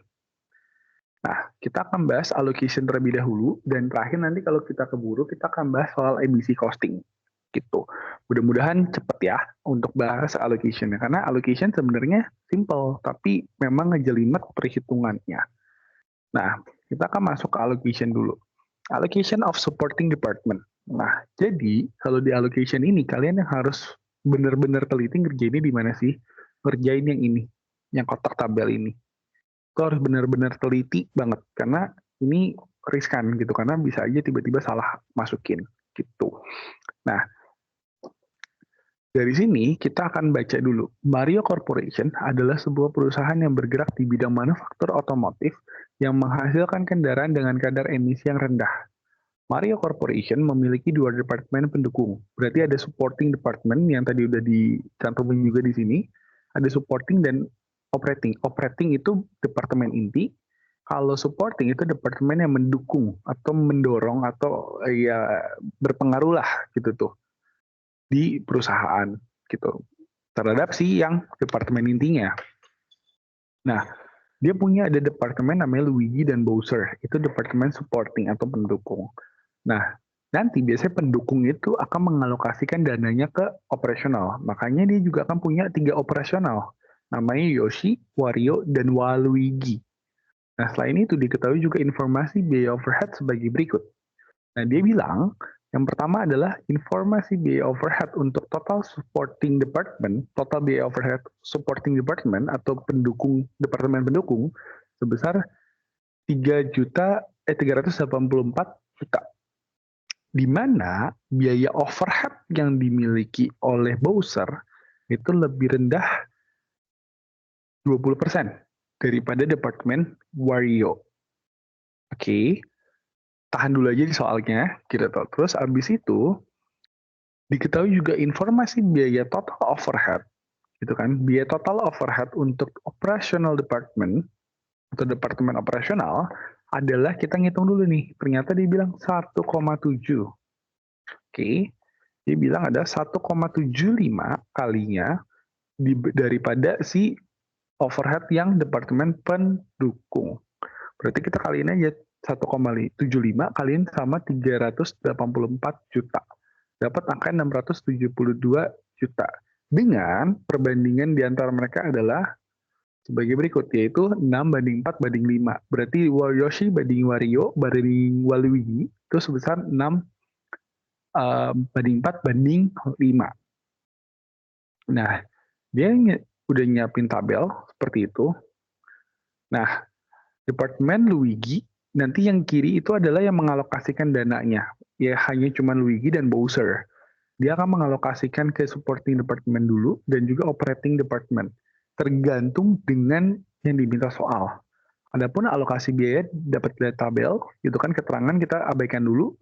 Nah, kita akan bahas allocation terlebih dahulu, dan terakhir nanti kalau kita keburu, kita akan bahas soal ABC costing. Gitu. Mudah-mudahan cepet ya untuk bahas allocation. Karena allocation sebenarnya simple, tapi memang ngejelimet perhitungannya. Nah, kita akan masuk ke allocation dulu. Allocation of supporting department. Nah, jadi kalau di allocation ini, kalian yang harus benar-benar teliti ngerjainnya di mana sih? Ngerjain yang ini, yang kotak tabel ini. Itu harus benar-benar teliti banget karena ini riskan gitu karena bisa aja tiba-tiba salah masukin gitu. Nah, dari sini kita akan baca dulu. Mario Corporation adalah sebuah perusahaan yang bergerak di bidang manufaktur otomotif yang menghasilkan kendaraan dengan kadar emisi yang rendah. Mario Corporation memiliki dua departemen pendukung. Berarti ada supporting department yang tadi udah dicantumin juga di sini. Ada supporting dan operating. Operating itu departemen inti. Kalau supporting itu departemen yang mendukung atau mendorong atau ya berpengaruh lah gitu tuh di perusahaan gitu terhadap si yang departemen intinya. Nah, dia punya ada departemen namanya Luigi dan Bowser. Itu departemen supporting atau pendukung. Nah, Nanti biasanya pendukung itu akan mengalokasikan dananya ke operasional. Makanya dia juga akan punya 3 operasional. Namanya Yoshi, Wario, dan Waluigi. Nah, selain itu diketahui juga informasi biaya overhead sebagai berikut. Nah, dia bilang, yang pertama adalah informasi biaya overhead untuk total supporting department, total biaya overhead supporting department atau pendukung departemen pendukung sebesar 384 juta. Di mana biaya overhead yang dimiliki oleh Bowser itu lebih rendah 20% daripada departemen Wario. Oke, tahan dulu aja di soalnya, gitu toh. Terus abis itu diketahui juga informasi biaya total overhead, gitu kan? Biaya total overhead untuk operational department atau departemen operasional adalah kita ngitung dulu nih. Ternyata dia bilang 1,7. Oke, dia bilang ada 1,75 kalinya daripada si overhead yang departemen pendukung. Berarti kita kaliin aja 1,75 kaliin sama 384 juta. Dapat angka 672 juta. Dengan perbandingan di antara mereka adalah sebagai berikut, yaitu 6 banding 4 banding 5. Berarti Yoshi banding Wario banding Waluigi itu sebesar 6 banding 4 banding 5. Nah, dia udah nyiapin tabel seperti itu. Nah, Departemen Luigi, nanti yang kiri itu adalah yang mengalokasikan dananya. Ya, hanya cuma Luigi dan Bowser. Dia akan mengalokasikan ke supporting department dulu dan juga operating department. Tergantung dengan yang diminta soal. Adapun alokasi biaya dapat lihat tabel, itu kan keterangan kita abaikan dulu.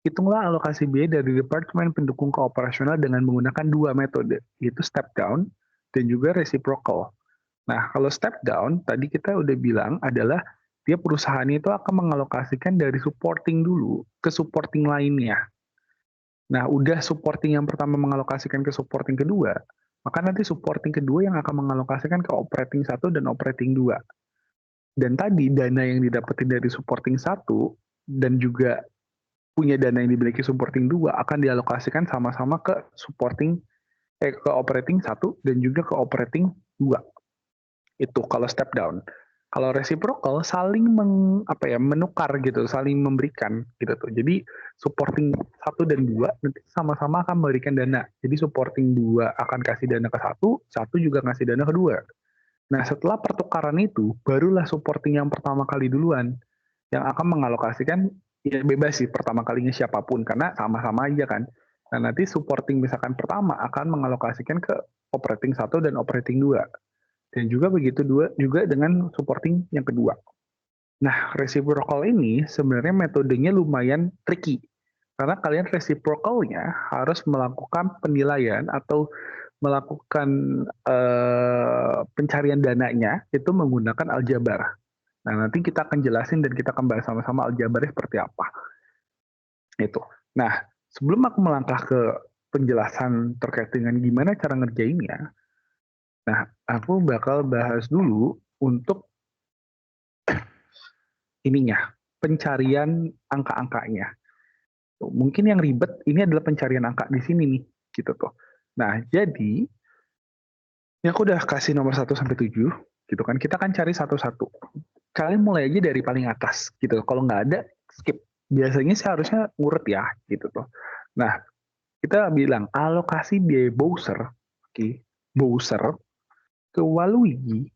Hitunglah alokasi biaya dari departemen pendukung ke operasional dengan menggunakan 2 metode, yaitu step down dan juga reciprocal. Nah, kalau step down, tadi kita udah bilang adalah dia perusahaannya itu akan mengalokasikan dari supporting dulu ke supporting lainnya. Nah, udah supporting yang pertama mengalokasikan ke supporting kedua, maka nanti supporting kedua yang akan mengalokasikan ke operating 1 dan operating 2. Dan tadi dana yang didapetin dari supporting 1 dan juga punya dana yang dimiliki supporting 2 akan dialokasikan sama-sama ke ke operating 1 dan juga ke operating 2. Itu kalau step down. Kalau reciprocal saling menukar gitu, saling memberikan gitu tuh. Jadi supporting 1 dan 2 nanti sama-sama akan memberikan dana. Jadi supporting 2 akan kasih dana ke 1, 1 juga ngasih dana ke 2. Nah, setelah pertukaran itu barulah supporting yang pertama kali duluan yang akan mengalokasikan, ya bebas sih pertama kalinya siapapun karena sama-sama aja kan. Nah, nanti supporting misalkan pertama akan mengalokasikan ke operating 1 dan operating 2. Dan juga begitu juga dengan supporting yang kedua. Nah, reciprocal ini sebenarnya metodenya lumayan tricky. Karena kalian reciprocalnya harus melakukan penilaian atau melakukan pencarian dananya itu menggunakan aljabar. Nah, nanti kita akan jelasin dan kita akan bahas sama-sama aljabarnya seperti apa. Itu. Nah, sebelum aku melangkah ke penjelasan terkait dengan gimana cara ngerjainnya, nah, aku bakal bahas dulu untuk pencarian angka-angkanya. Mungkin yang ribet ini adalah pencarian angka di sini nih, gitu tuh. Nah, jadi ini aku udah kasih nomor 1 sampai 7, gitu kan. Kita akan cari satu-satu. Kalian mulai aja dari paling atas, gitu. Kalau nggak ada, skip. Biasanya sih harusnya urut ya, gitu tuh. Nah, kita bilang alokasi biaya Bowser, oke, Bowser ke Waluigi,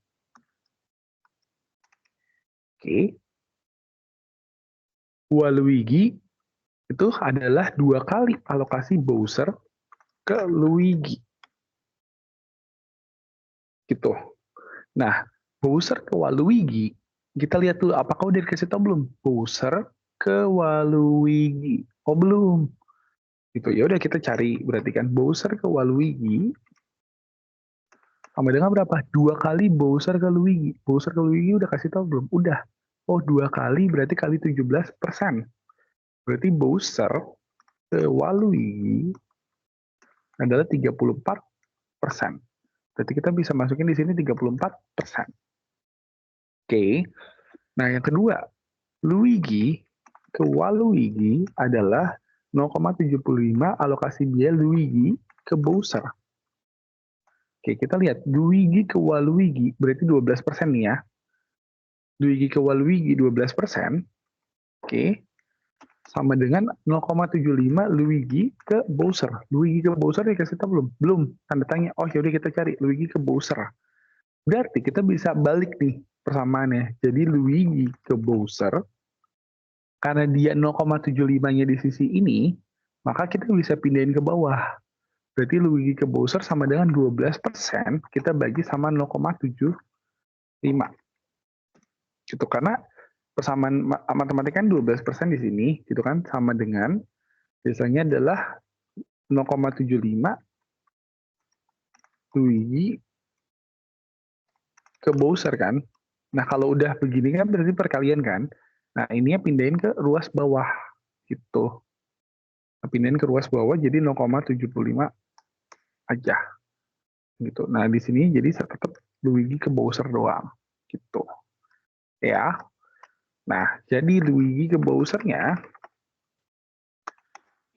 oke, Waluigi itu adalah 2 kali alokasi Bowser ke Luigi. Gitu. Nah, Bowser ke Waluigi, kita lihat dulu apakah udah dikasih tahu belum? Bowser ke Waluigi. Oh, belum. Gitu. Ya udah kita cari berarti kan Bowser ke Waluigi sama dengan berapa? 2 kali Bowser ke Luigi. Bowser ke Luigi udah kasih tahu belum? Udah. Oh, 2 kali berarti kali 17%. Berarti Bowser ke Waluigi adalah 34%. Berarti kita bisa masukin di sini 34%. Oke. Nah, yang kedua, Luigi ke Waluigi adalah 0,75 alokasi biaya Luigi ke Bowser. Oke, kita lihat Luigi ke Waluigi berarti 12% nih ya. Luigi ke Waluigi 12%. Oke. Sama dengan 0,75 Luigi ke Bowser. Luigi ke Bowser dikasih tahu belum? Belum. Tanda tanya. Oh, yaudah kita cari Luigi ke Bowser. Berarti kita bisa balik nih persamaannya. Jadi Luigi ke Bowser, karena dia 0,75-nya di sisi ini, maka kita bisa pindahin ke bawah. Berarti Luigi ke Bowser sama dengan 12%, kita bagi sama 0,75. Gitu, karena persamaan matematika kan 12% di sini, gitu kan, sama dengan biasanya adalah 0,75 Luigi ke Bowser kan. Nah, kalau udah begini kan berarti perkalian kan. Nah, ininya pindahin ke ruas bawah gitu. Nah, pindahin ke ruas bawah jadi 0,75 aja. Gitu. Nah, di sini jadi tetap Luigi ke Bowser doang. Gitu. Ya. Nah, jadi Luigi ke Bowser-nya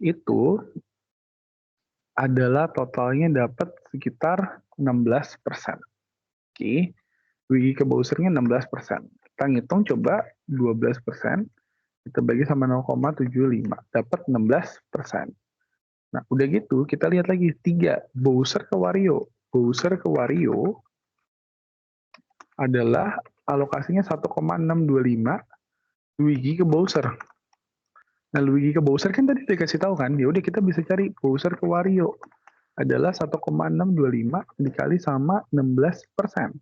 itu adalah totalnya dapat sekitar 16%. Oke. Luigi ke Bowser-nya 16%. Kita ngitung coba 12%. Kita bagi sama 0,75. Dapat 16%. Nah, udah gitu, kita lihat lagi. 3. Bowser ke Wario. Bowser ke Wario adalah alokasinya 1,625 Luigi ke Bowser. Nah, Luigi ke Bowser kan tadi dikasih tahu kan, ya udah kita bisa cari Bowser ke Wario adalah 1,625 dikali sama 16%.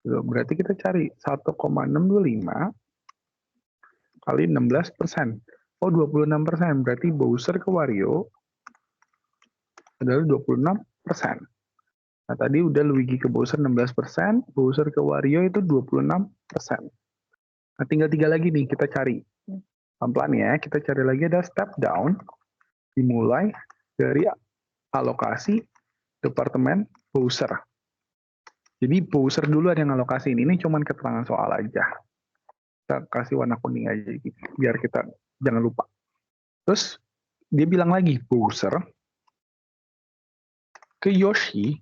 Berarti kita cari 1,625 kali 16%. Oh, 26%. Berarti Bowser ke Wario adalah 26%. Nah, tadi udah Luigi ke Bowser 16%, Bowser ke Wario itu 26%. Nah, tinggal 3 lagi nih kita cari. Pelan-pelan ya, kita cari lagi ada step down, dimulai dari alokasi departemen Bowser. Jadi Bowser dulu ada yang alokasiin, ini cuman keterangan soal aja. Kita kasih warna kuning aja gitu, biar kita jangan lupa. Terus dia bilang lagi, Bowser ke Yoshi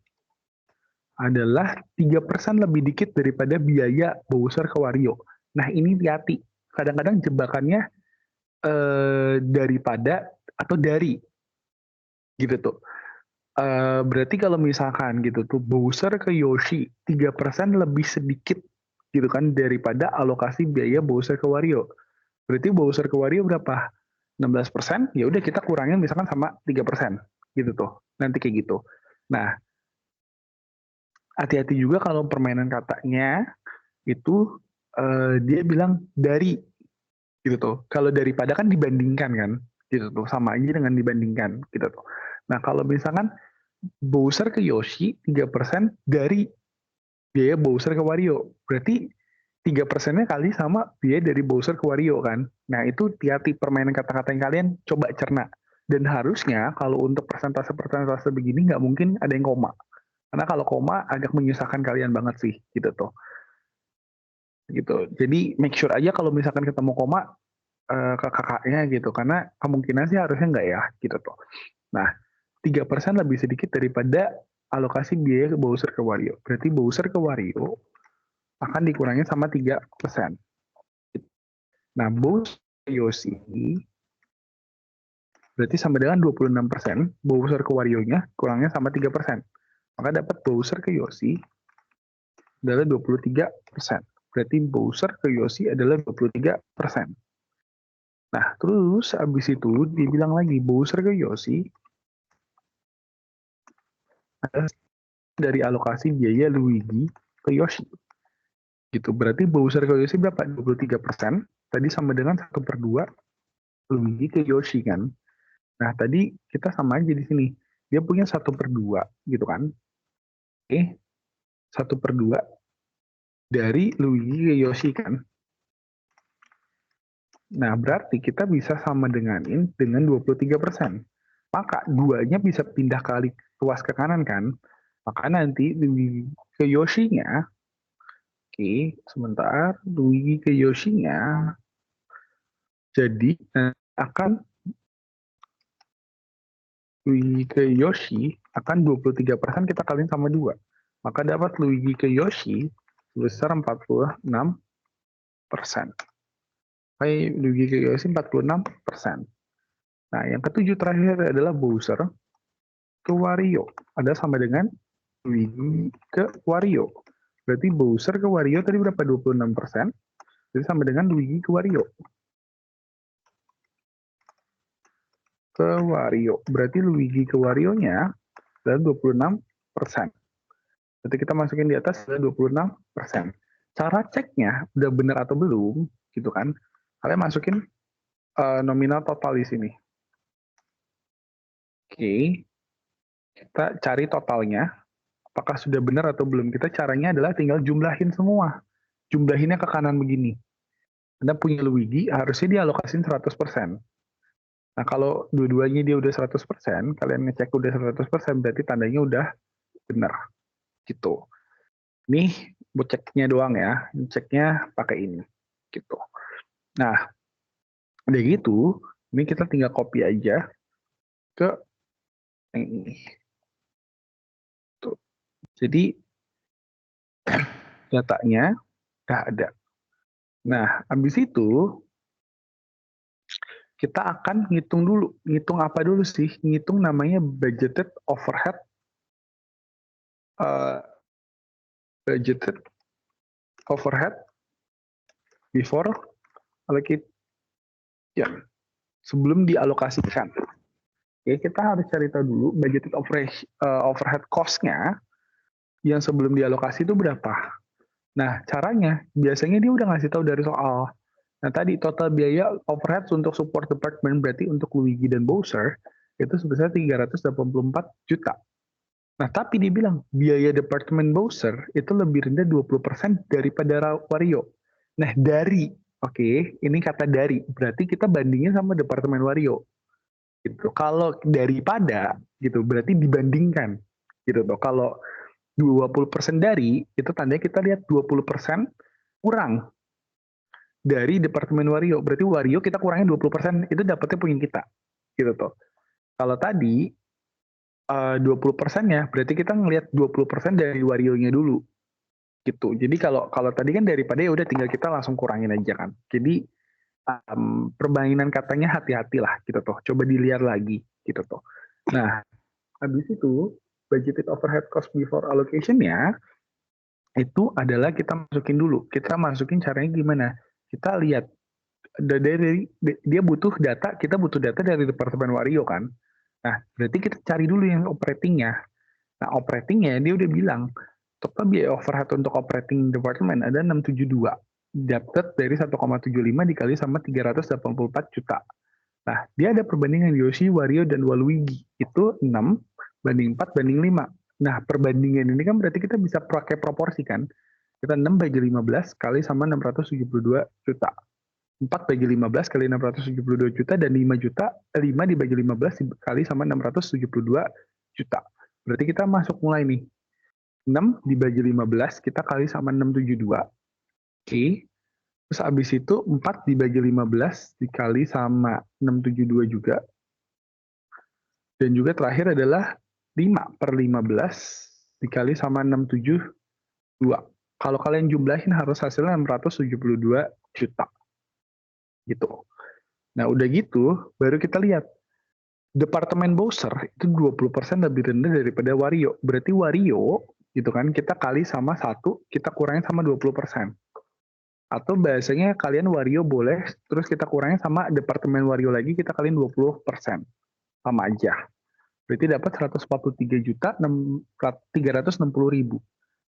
adalah 3% lebih dikit daripada biaya Bowser ke Wario. Nah, ini hati-hati. Kadang-kadang jebakannya daripada atau dari gitu tuh. Berarti kalau misalkan gitu tuh Bowser ke Yoshi 3% lebih sedikit gitu kan daripada alokasi biaya Bowser ke Wario. Berarti Bowser ke Wario berapa? 16%, ya udah kita kurangin misalkan sama 3% gitu tuh. Nanti kayak gitu. Nah, hati-hati juga kalau permainan katanya itu dia bilang dari gitu tuh. Kalau daripada kan dibandingkan kan gitu tuh, sama aja dengan dibandingkan gitu tuh. Nah, kalau misalkan Bowser ke Yoshi 3% dari biaya Bowser ke Wario, berarti 3%-nya kali sama biaya dari Bowser ke Wario kan. Nah, itu hati-hati permainan kata-kata yang kalian coba cerna. Dan harusnya kalau untuk persentase-persentase begini nggak mungkin ada yang koma. Karena kalau koma agak menyusahkan kalian banget sih gitu tuh. Gitu. Jadi make sure aja kalau misalkan ketemu koma ke kakaknya gitu, karena kemungkinan sih harusnya nggak ya gitu tuh. Nah, 3% lebih sedikit daripada alokasi biaya ke Bowser ke Wario. Berarti Bowser ke Wario akan dikurangi sama 3%. Nah, Bowser ke Yoshi berarti sama dengan 26%. Bowser ke Wario-nya kurangnya sama 3%. Maka dapat Bowser ke Yoshi adalah 23%. Berarti Bowser ke Yoshi adalah 23%. Nah, terus abis itu dibilang lagi Bowser ke Yoshi adalah dari alokasi biaya Luigi ke Yoshi. Gitu. Berarti Bowser ke Yoshi berapa? 23%. Tadi sama dengan 1/2 Luigi ke Yoshi kan. Nah, tadi kita sama aja di sini. Dia punya 1/2 gitu kan. Oke. 1/2 dari Luigi ke Yoshi kan. Nah, berarti kita bisa sama denganin dengan 23%. Maka duanya bisa pindah kali luas ke kanan kan. Maka nanti Luigi ke Yoshi-nya, oke, sebentar, Luigi ke Yoshi-nya jadi akan Luigi ke Yoshi akan 23% kita kaliin sama 2. Maka dapat Luigi ke Yoshi sebesar 46%. Hai, Luigi ke Yoshi 46%. Nah, yang ketujuh terakhir adalah Bowser ke Wario. Ada sama dengan Luigi ke Wario. Berarti Bowser ke Wario tadi berapa? 26%. Jadi sama dengan Luigi ke Wario. Ke Wario. Berarti Luigi ke Wario-nya adalah 26%. Berarti kita masukin di atas adalah 26%. Cara ceknya udah benar atau belum, gitu kan? Kalian masukin nominal total di sini. Oke, kita cari totalnya. Apakah sudah benar atau belum? Kita caranya adalah tinggal jumlahin semua. Jumlahinnya ke kanan begini. Anda punya Luigi, harusnya dialokasin 100%. Nah, kalau dua-duanya dia udah 100%, kalian ngecek udah 100%, berarti tandanya udah benar. Gitu. Nih, buat ceknya doang ya. Ceknya pakai ini. Gitu. Nah, udah gitu, ini kita tinggal copy aja ke yang ini. Tuh. Jadi, datanya udah ada. Nah, habis itu, kita akan ngitung dulu. Ngitung apa dulu sih? Ngitung namanya budgeted overhead uh, budgeted overhead before allocate ya, sebelum dialokasikan. Oke, kita harus cari tahu dulu budgeted overhead cost-nya yang sebelum dialokasi itu berapa. Nah, caranya biasanya dia udah ngasih tahu dari soal. Nah, tadi total biaya overhead untuk support department berarti untuk Luigi dan Bowser itu sebesar 384 juta. Nah, tapi dibilang biaya departemen Bowser itu lebih rendah 20% daripada Wario. Nah, oke, ini kata dari, berarti kita bandingin sama departemen Wario. Gitu. Kalau daripada, gitu, berarti dibandingkan. Gitu tuh. Kalau 20% dari, itu tandanya kita lihat 20% kurang dari departemen Wario. Berarti Wario kita kurangin 20%, itu dapatnya punya kita. Gitu tuh. Kalau tadi 20%-nya, berarti kita ngelihat 20% dari Wario-nya dulu. Gitu. Jadi kalau kalau tadi kan daripada ya udah tinggal kita langsung kurangin aja kan. Jadi perbandingan katanya hati-hatilah gitu tuh. Coba dilihat lagi gitu tuh. Nah, habis itu budgeted overhead cost before allocation-nya itu adalah kita masukin dulu. Kita masukin caranya gimana? Kita lihat dari dia butuh data, kita butuh data dari departemen Wario kan. Nah, berarti kita cari dulu yang operatingnya. Nah, operatingnya dia udah bilang total biaya overhead untuk operating department ada 672. Dapat dari 1,75 dikali sama 384 juta. Nah, dia ada perbandingan Yoshi, Wario, dan Waluigi. Itu 6 banding 4 banding 5. Nah, perbandingan ini kan berarti kita bisa pakai proporsi kan. Kita 6 bagi 15 kali sama 672 juta. 4 bagi 15 kali 672 juta dan 5 juta, 5 dibagi 15 kali sama 672 juta. Berarti kita masuk mulai nih. 6 dibagi 15 kita kali sama 672. Oke. Terus habis itu 4 dibagi 15 dikali sama 672 juga. Dan juga terakhir adalah 5 per 15 dikali sama 672. Kalau kalian jumlahin harus hasilnya 672 juta. Gitu. Nah, udah gitu, baru kita lihat. Departemen Bowser itu 20% lebih rendah daripada Wario. Berarti Wario, gitu kan, kita kali sama 1, kita kurangin sama 20%. Atau bahasanya kalian Wario boleh, terus kita kurangin sama departemen Wario lagi, kita kaliin 20%. Sama aja. Berarti dapat 143 juta 360 ribu.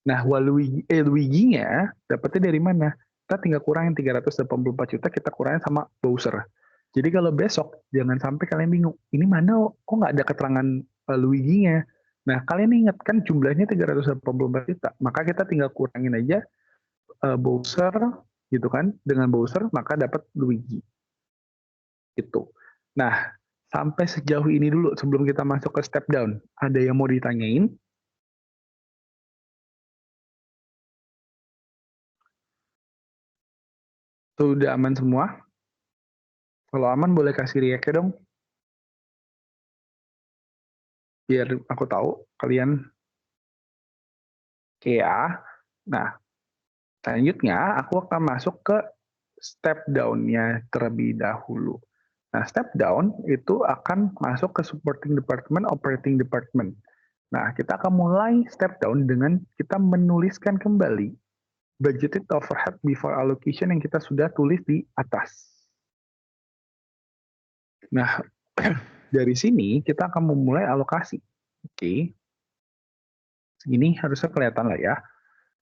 Nah, Luigi-nya dapatnya dari mana? Kita tinggal kurangin 384 juta, kita kurangin sama Bowser. Jadi kalau besok, jangan sampai kalian bingung, ini mana kok nggak ada keterangan Luigi-nya? Nah, kalian ingat kan jumlahnya 384 juta, maka kita tinggal kurangin aja Bowser, gitu kan, dengan Bowser, maka dapat Luigi. Gitu. Nah, sampai sejauh ini dulu sebelum kita masuk ke step down. Ada yang mau ditanyain? Sudah aman semua? Kalau aman boleh kasih react dong. biar aku tahu kalian ya. Nah, selanjutnya aku akan masuk ke step down-nya terlebih dahulu. Nah, step down itu akan masuk ke supporting department, operating department. Nah, kita akan mulai step down dengan kita menuliskan kembali budgeted overhead before allocation yang kita sudah tulis di atas. Nah, dari sini kita akan memulai alokasi. Oke. Segini harusnya kelihatan lah ya.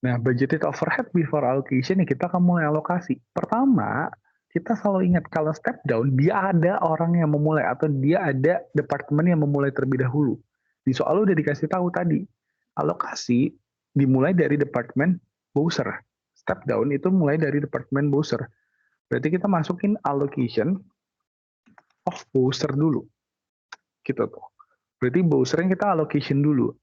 Nah, budgeted overhead before allocation ya kita akan mulai alokasi. Pertama, kita selalu ingat kalau step down, dia ada orang yang memulai atau dia ada departemen yang memulai terlebih dahulu. Di soal udah dikasih tahu tadi, alokasi dimulai dari departemen Bowser. Step down itu mulai dari departemen Bowser. Berarti kita masukin allocation of Bowser dulu. Gitu tuh. Berarti Bowser yang kita allocation dulu.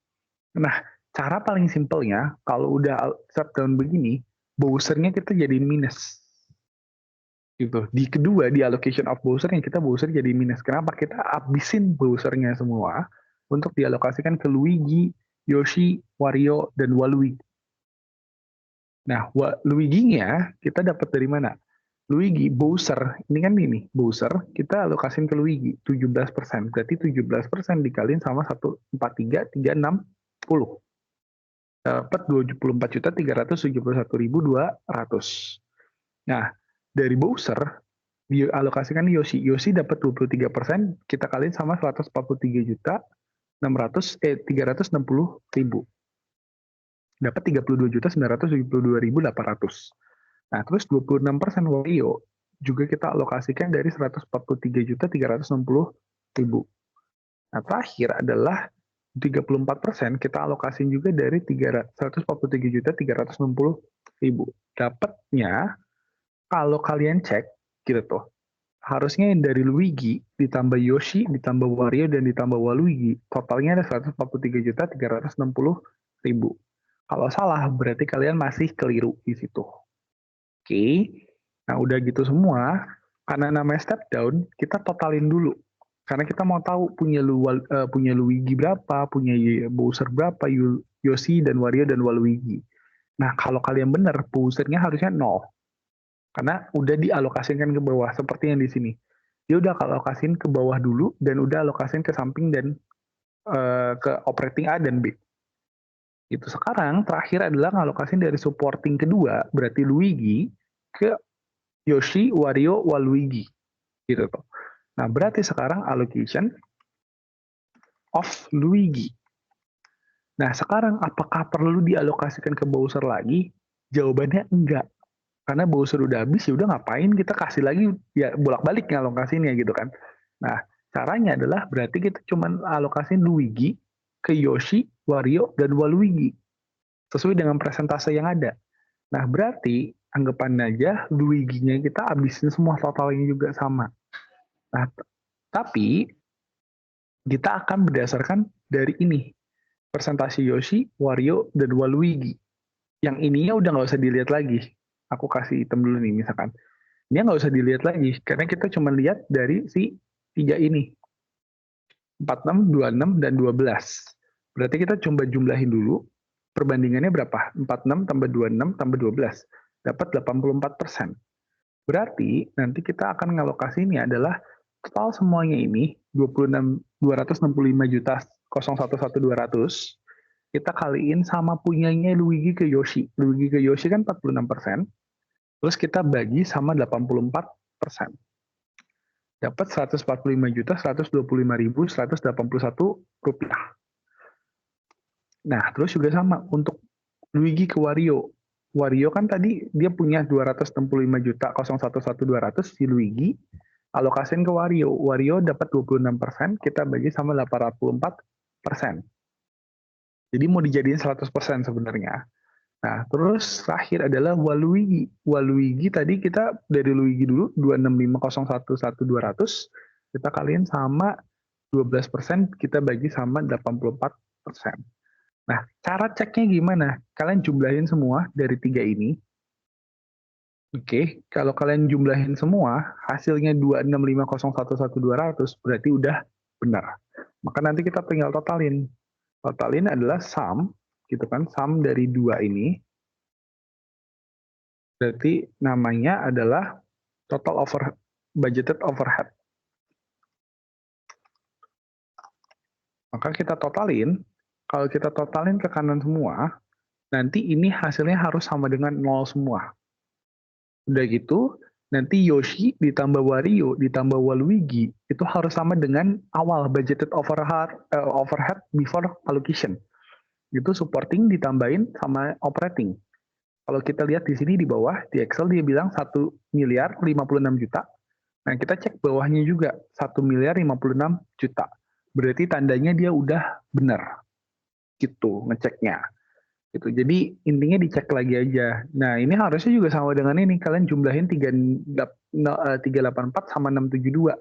Nah, cara paling simpelnya, kalau udah step down begini, Bowser-nya kita jadiin minus. Gitu. Di kedua, di allocation of Bowser yang kita Bowser jadi minus. Kenapa? Kita abisin Bowser-nya semua untuk dialokasikan ke Luigi, Yoshi, Wario, dan Waluigi. Nah, Luigi-nya kita dapat dari mana? Luigi, Bowser, ini kan ini, Bowser, kita alokasin ke Luigi, 17%. Berarti 17% dikaliin sama 143.360. Dapat 24.371.200. Nah, dari Bowser, dialokasikan Yoshi. Yoshi dapat 23%, kita kaliin sama 143.360.000. Dapat 32.972.800. Nah, terus 26% Wario juga kita alokasikan dari 143.360.000. Nah, terakhir adalah 34% kita alokasin juga dari 143.360.000. Dapatnya, kalau kalian cek, gitu tuh, harusnya yang dari Luigi, ditambah Yoshi, ditambah Wario, dan ditambah Waluigi, totalnya ada 143.360.000. Kalau salah, berarti kalian masih keliru di situ. Oke, nah udah gitu semua, karena namanya step down, kita totalin dulu. Karena kita mau tahu punya Luigi berapa, punya Bowser berapa, Yoshi dan Wario dan Waluigi. Nah, kalau kalian benar, Bowser-nya harusnya 0. Karena udah dialokasikan ke bawah, seperti yang di sini. Dia udah alokasiin ke bawah dulu, dan udah alokasiin ke samping dan ke operating A dan B. Itu sekarang, terakhir adalah ngalokasin dari supporting kedua, berarti Luigi, ke Yoshi, Wario, Waluigi. Gitu tuh. Nah, berarti sekarang allocation of Luigi. Nah, sekarang apakah perlu dialokasikan ke Bowser lagi? Jawabannya enggak. Karena Bowser udah habis, ya udah ngapain kita kasih lagi, ya bolak-balik ngalokasinya gitu kan. Nah, caranya adalah berarti kita cuma alokasin Luigi ke Yoshi, Wario, dan Waluigi. Sesuai dengan presentase yang ada. Nah, berarti anggapan aja Luigi-nya kita habisin semua totalnya juga sama. Nah, tapi kita akan berdasarkan dari ini. Presentasi Yoshi, Wario, dan Waluigi. Yang ininya udah nggak usah dilihat lagi. Aku kasih item dulu nih misalkan. Ini nggak usah dilihat lagi. Karena kita cuma lihat dari si 3 ini. 46, 26, dan 12. Berarti kita coba jumlahin dulu. Perbandingannya berapa? 46 tambah 26 tambah 12. Dapat 84%. Berarti nanti kita akan ngalokasinya adalah total semuanya ini 265 juta 011.200 kita kaliin sama punyanya Luigi ke Yoshi. Luigi ke Yoshi kan 46%, terus kita bagi sama 84%. Dapat 145 juta 125.181 rupiah. Nah, terus juga sama untuk Luigi ke Wario. Wario kan tadi dia punya 265 juta 011.200 si Luigi, alokasin ke Wario. Wario dapat 26%, kita bagi sama 84%. Jadi mau dijadiin 100% sebenarnya. Nah, terus terakhir adalah Waluigi. Waluigi tadi kita dari Luigi dulu 265.011.200 kita kaliin sama 12%, kita bagi sama 84%. Nah, cara ceknya gimana? Kalian jumlahin semua dari 3 ini. Oke, kalau kalian jumlahin semua, hasilnya 265.011.200 berarti udah benar. Maka nanti kita tinggal totalin. Totalin adalah sum, gitu kan, sum dari dua ini. Berarti namanya adalah total budgeted overhead. Maka kita totalin, kalau kita totalin ke kanan semua, nanti ini hasilnya harus sama dengan 0 semua. Udah gitu, nanti Yoshi ditambah Wario ditambah Waluigi itu harus sama dengan awal budgeted overhead before allocation. Itu supporting ditambahin sama operating. Kalau kita lihat di sini di bawah, di Excel dia bilang 1.056.000.000. Nah, kita cek bawahnya juga 1.056.000.000. Berarti tandanya dia udah benar. Gitu ngeceknya. Gitu. Jadi intinya dicek lagi aja. Nah, ini harusnya juga sama dengan ini. Kalian jumlahin 384 sama 672.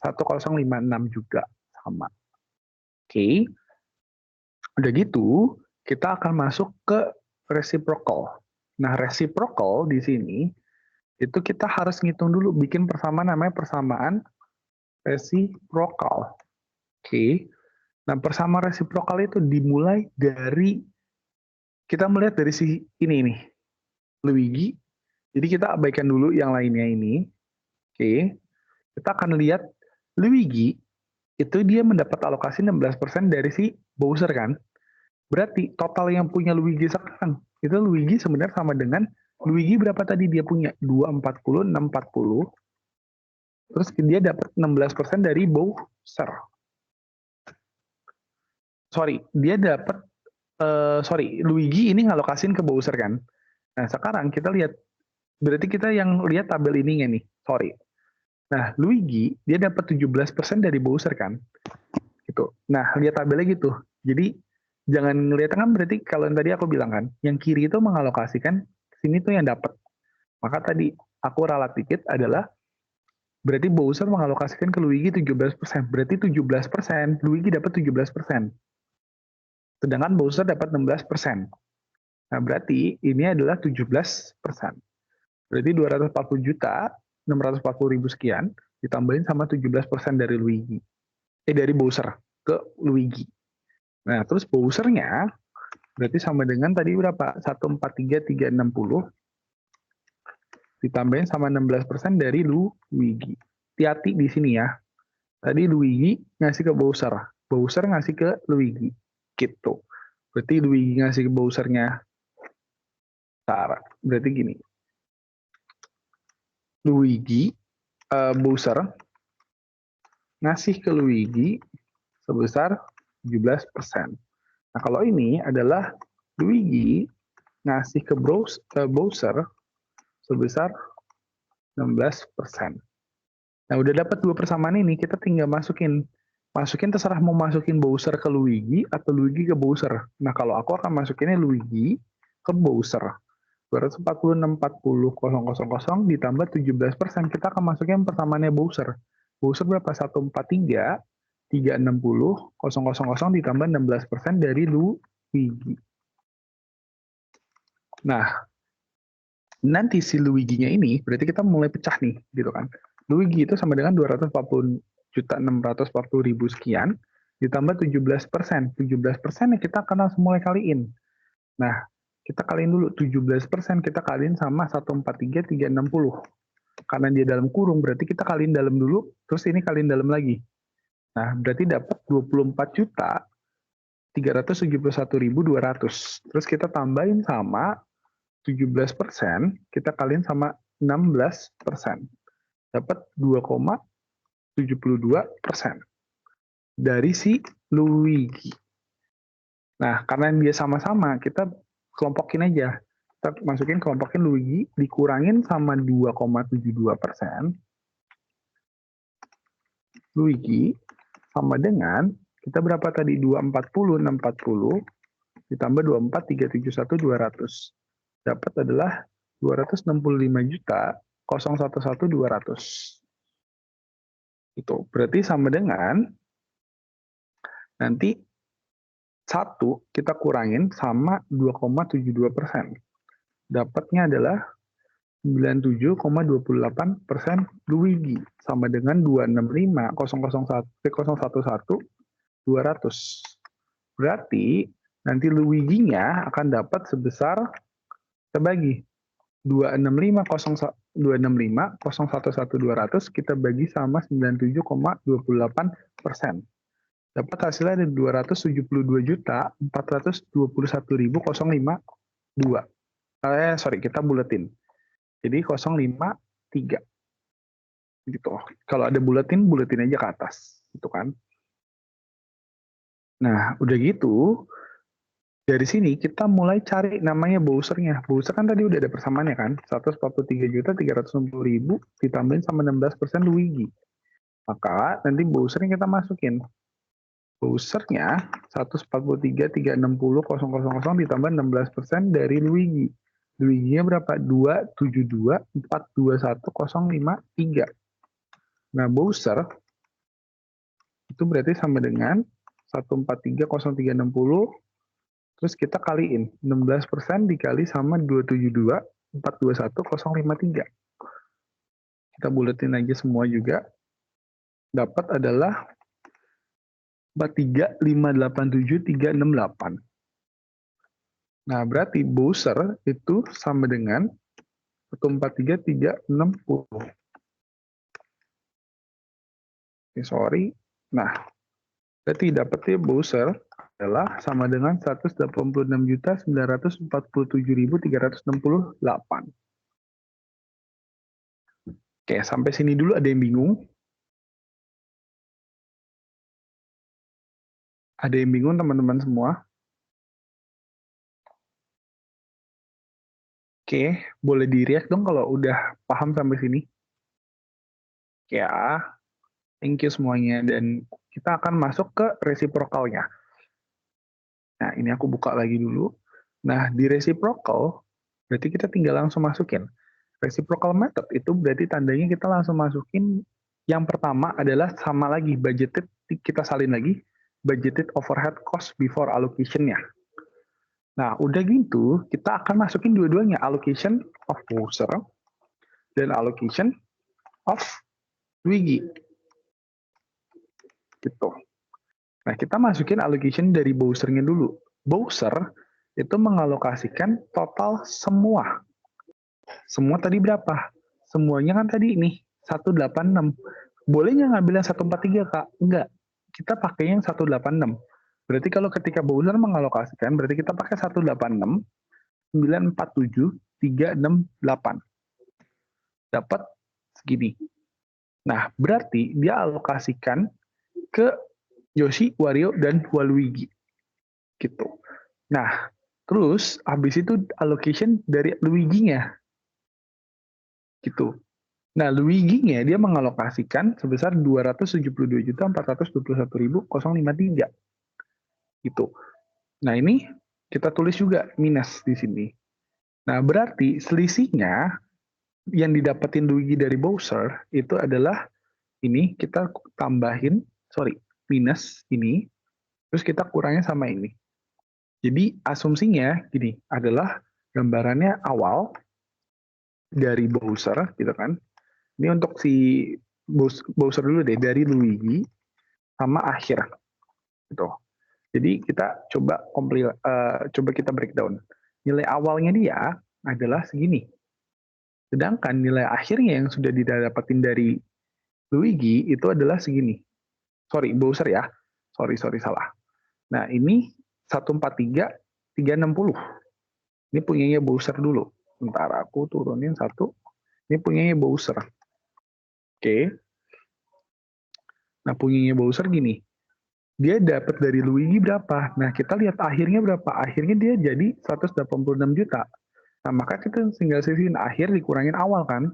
1056 juga sama. Oke. Udah gitu, kita akan masuk ke reciprocal. Nah, reciprocal di sini itu kita harus ngitung dulu, bikin persamaan namanya persamaan reciprocal. Oke. Nah, persamaan reciprocal itu dimulai dari kita melihat dari si ini nih, Luigi. Jadi kita abaikan dulu yang lainnya ini. Oke. Kita akan lihat Luigi itu dia mendapat alokasi 16% dari si Bowser kan. Berarti total yang punya Luigi sekarang itu Luigi sebenarnya sama dengan Luigi berapa tadi dia punya? 240, 640. Terus dia dapat 16% dari Bowser. Dia dapat Luigi ini ngalokasin ke Bowser kan. Nah, sekarang kita lihat berarti kita yang lihat tabel ininya nih. Nah, Luigi dia dapat 17% dari Bowser kan. Gitu. Nah, lihat tabelnya gitu. Jadi jangan ngelihat kan berarti kalau yang tadi aku bilang kan, yang kiri itu mengalokasikan sini tuh yang dapat. Maka tadi aku ralat dikit adalah berarti Bowser mengalokasikan ke Luigi 17%. Berarti 17%, Luigi dapat 17%. Sedangkan Bowser dapat 16%. Nah, berarti ini adalah 17%. Berarti 240 juta, 640 ribu sekian, ditambahin sama 17% dari Luigi. Dari Bowser ke Luigi. Nah, terus Bowser-nya berarti sama dengan tadi berapa? 143.360 ditambahin sama 16% dari Luigi. Hati-hati di sini ya. Tadi Luigi ngasih ke Bowser. Bowser ngasih ke Luigi. Gitu. Berarti Luigi ngasih ke Bowser-nya. Berarti gini. Bowser ngasih ke Luigi sebesar 17%. Nah, kalau ini adalah Luigi ngasih ke Bowser sebesar 16%. Nah, udah dapat dua persamaan ini, kita tinggal masukin terserah mau masukin Bowser ke Luigi atau Luigi ke Bowser. Nah, kalau aku akan masukinnya Luigi ke Bowser. 246,40,000 ditambah 17%. Kita akan masukin persamaannya Bowser. Bowser berapa? 143.360,000 ditambah 16% dari Luigi. Nah, nanti si Luigi-nya ini berarti kita mulai pecah nih, gitu kan. Luigi itu sama dengan 240.640.000 sekian ditambah 17%. 17% kita akan langsung mulai kaliin. Nah, kita kaliin dulu 17%, kita kaliin sama 143.360. Karena dia dalam kurung, berarti kita kaliin dalam dulu, terus ini kaliin dalam lagi. Nah, berarti dapat 24.371.200. Terus kita tambahin sama 17%, kita kaliin sama 16%. Dapat 2,72% dari si Luigi. Nah, karena dia sama-sama, kita kelompokin aja. Kita kelompokin Luigi, dikurangin sama 2,72%. Luigi sama dengan, kita berapa tadi? 240, 640, ditambah 24, 371, 200. Dapat adalah 265.011.200. Itu berarti sama dengan nanti 1 kita kurangin sama 2,72%. Dapatnya adalah 97,28% Luigi sama dengan 265.011 200. Berarti nanti Luigi-nya akan dapat sebesar, kita bagi 265,011,200 kita bagi sama 97,28%. Dapat hasilnya ada 272.421.052. Sorry, kita buletin. Jadi 053 gitu. Kalau ada buletin aja ke atas, gitu kan. Nah, udah gitu, dari sini kita mulai cari namanya Bowser-nya. Bowser kan tadi udah ada persamaannya kan, 143.360.000 ditambahin sama 16% Luigi. Maka nanti Bowser-nya kita masukin. Bowser-nya 143.360.000 ditambah 16% dari Luigi. Luigi-nya berapa? 272.421.053. Nah, Bowser itu berarti sama dengan 143.0360, terus kita kaliin 16% dikali sama 272.421.053. Kita buletin aja semua juga. Dapat adalah 43.587.368. Nah, berarti Bowser itu sama dengan 143.360. Sorry. Nah, berarti dapatnya Bowser adalah sama dengan 186.947.368. Oke, sampai sini dulu ada yang bingung? Ada yang bingung teman-teman semua? Oke, boleh di-react dong kalau udah paham sampai sini. Ya, thank you semuanya. Dan kita akan masuk ke reciprocalnya. Nah, ini aku buka lagi dulu. Nah, di reciprocal, berarti kita tinggal langsung masukin. Reciprocal method itu berarti tandanya kita langsung masukin yang pertama adalah sama lagi, budgeted, kita salin lagi, budgeted overhead cost before allocation-nya. Nah, udah gitu, kita akan masukin dua-duanya, allocation of Bowser dan allocation of Luigi. Gitu. Nah, kita masukin allocation dari Bowser-nya dulu. Bowser itu mengalokasikan total semua. Semua tadi berapa? Semuanya kan tadi ini 186. Boleh nggak ngambil yang 143, Kak? Enggak. Kita pakai yang 186. Berarti kalau ketika Bowser mengalokasikan, berarti kita pakai 186, 947, 368. Dapat segini. Nah, berarti dia alokasikan ke Yoshi, Wario, dan Waluigi. Gitu. Nah, terus habis itu allocation dari Luigi-nya. Gitu. Nah, Luigi-nya dia mengalokasikan sebesar 272.421.053. Gitu. Nah, ini kita tulis juga minus di sini. Nah, berarti selisihnya yang didapetin Luigi dari Bowser itu adalah ini kita tambahin, minus ini, terus kita kurangnya sama ini. Jadi asumsinya gini, adalah gambarannya awal dari Bowser, gitu kan. Ini untuk si Bowser dulu deh, dari Luigi sama akhir. Gitu. Jadi kita coba kita breakdown. Nilai awalnya dia adalah segini. Sedangkan nilai akhirnya yang sudah didapatin dari Luigi itu adalah segini. Bowser ya. Sorry, salah. Nah, ini 143.360. Ini punyanya Bowser dulu. Bentar, aku turunin satu. Ini punyanya Bowser. Oke. Nah, punyanya Bowser gini. Dia dapat dari Luigi berapa? Nah, kita lihat akhirnya berapa. Akhirnya dia jadi 186 juta. Nah, maka kita tinggal sisihin akhir dikurangin awal kan.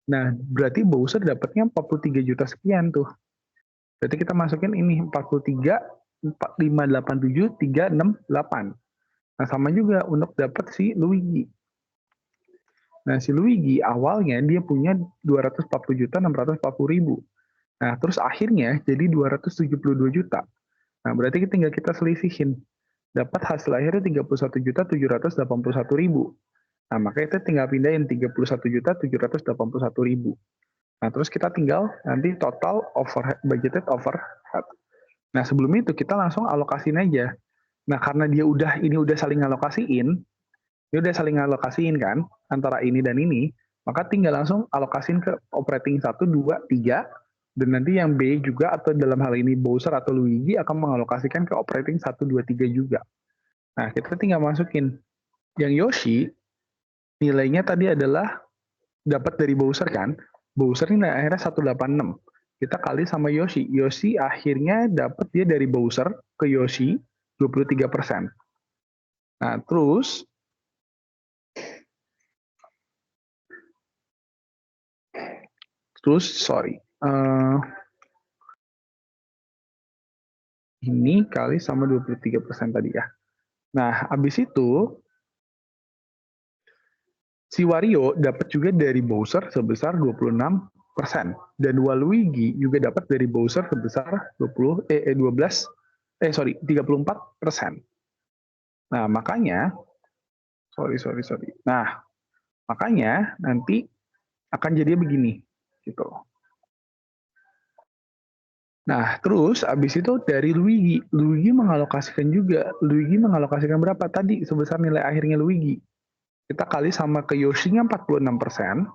Nah, berarti Bowser dapatnya 43 juta sekian tuh. Berarti kita masukin ini 43, 587, 368. Nah, sama juga untuk dapat si Luigi. Nah, si Luigi awalnya dia punya 240.640.000. Nah, terus akhirnya jadi 272 juta. Nah, berarti tinggal kita selisihin. Dapat hasil akhirnya 31.781.000. Nah, makanya kita tinggal pindahin 31.781.000. Nah, terus kita tinggal nanti total overhead, budgeted overhead. Nah, sebelum itu kita langsung alokasiin aja. Nah, karena ini udah saling alokasiin kan antara ini dan ini, maka tinggal langsung alokasiin ke operating 1, 2, 3, dan nanti yang B juga atau dalam hal ini Bowser atau Luigi akan mengalokasikan ke operating 1, 2, 3 juga. Nah, kita tinggal masukin yang Yoshi, nilainya tadi adalah dapat dari Bowser kan. Bowser ini akhirnya 186. Kita kali sama Yoshi. Yoshi akhirnya dapat dia dari Bowser ke Yoshi 23%. Nah, sorry. Ini kali sama 23% tadi ya. Nah, habis itu si Wario dapat juga dari Bowser sebesar 26%. Dan Waluigi juga dapat dari Bowser sebesar 34%. Nah, makanya, sorry. Nah, makanya nanti akan jadi begini, gitu. Nah, terus abis itu dari Luigi mengalokasikan juga. Luigi mengalokasikan berapa tadi sebesar nilai akhirnya Luigi? Kita kali sama ke Yoshi-nya 46%,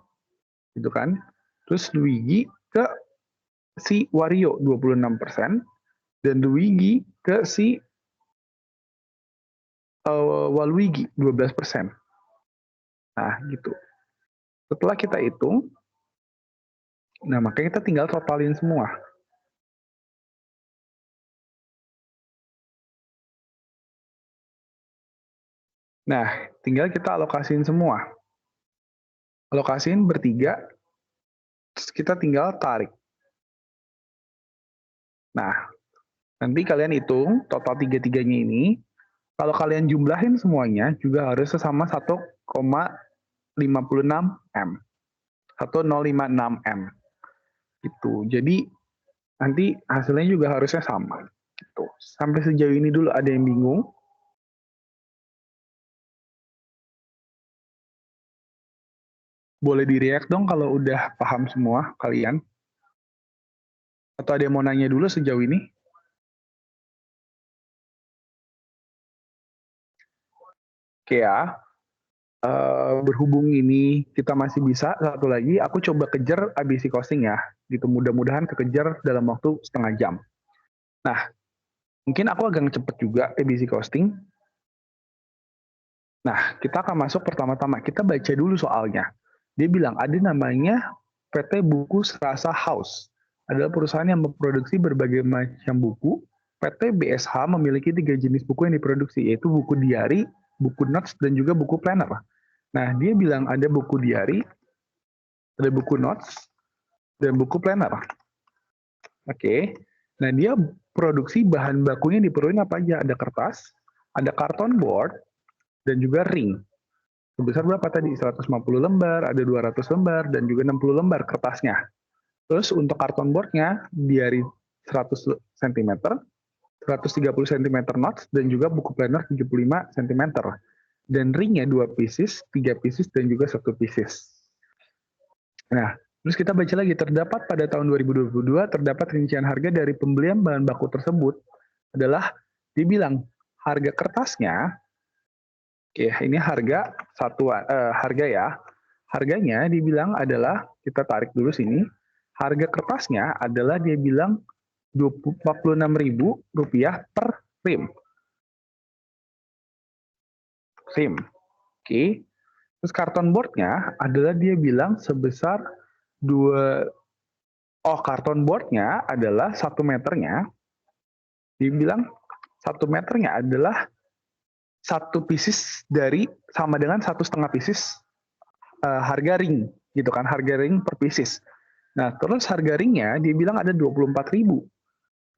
gitu kan. Terus Luigi ke si Wario 26%, dan Luigi ke si Waluigi 12%. Nah, gitu. Setelah kita hitung, nah makanya kita tinggal totalin semua. Nah, tinggal kita alokasiin semua. Alokasiin bertiga, terus kita tinggal tarik. Nah, nanti kalian hitung total tiga-tiganya ini. Kalau kalian jumlahin semuanya, juga harus sesama 1,56 M. 1056 M. Gitu. Jadi, nanti hasilnya juga harusnya sama. Gitu. Sampai sejauh ini dulu ada yang bingung? Boleh di-react dong kalau udah paham semua kalian. Atau ada yang mau nanya dulu sejauh ini? Oke ya, berhubung ini kita masih bisa, satu lagi aku coba kejar ABC costing ya. Gitu, mudah-mudahan kekejar dalam waktu setengah jam. Nah, mungkin aku agak cepet juga ABC costing. Nah, kita akan masuk pertama-tama. Kita baca dulu soalnya. Dia bilang ada namanya PT Buku Serasa House. Adalah perusahaan yang memproduksi berbagai macam buku. PT BSH memiliki 3 jenis buku yang diproduksi, yaitu buku diary, buku notes, dan juga buku planner. Nah, dia bilang ada buku diary, ada buku notes, dan buku planner. Oke. Nah, dia produksi bahan bakunya diperluin apa aja? Ada kertas, ada karton board, dan juga ring. Sebesar berapa tadi? 150 lembar, ada 200 lembar, dan juga 60 lembar kertasnya. Terus untuk karton boardnya dari 100 cm, 130 cm notes, dan juga buku planner 75 cm. Dan ringnya 2 pieces, 3 pieces, dan juga 1 pieces. Nah, terus kita baca lagi, terdapat pada tahun 2022, terdapat rincian harga dari pembelian bahan baku tersebut adalah dibilang harga kertasnya. Oke, ini harga satuan, harga ya. Harganya dibilang adalah, kita tarik dulu sini, harga kertasnya adalah dia bilang Rp46.000 per frame. Oke. Terus karton boardnya adalah dia bilang sebesar karton boardnya adalah 1 meternya. Dibilang 1 meternya adalah 1 pieces dari sama dengan 1,5 pieces harga ring, gitu kan, harga ring per pieces. Nah, terus harga ringnya dia bilang ada 24.000.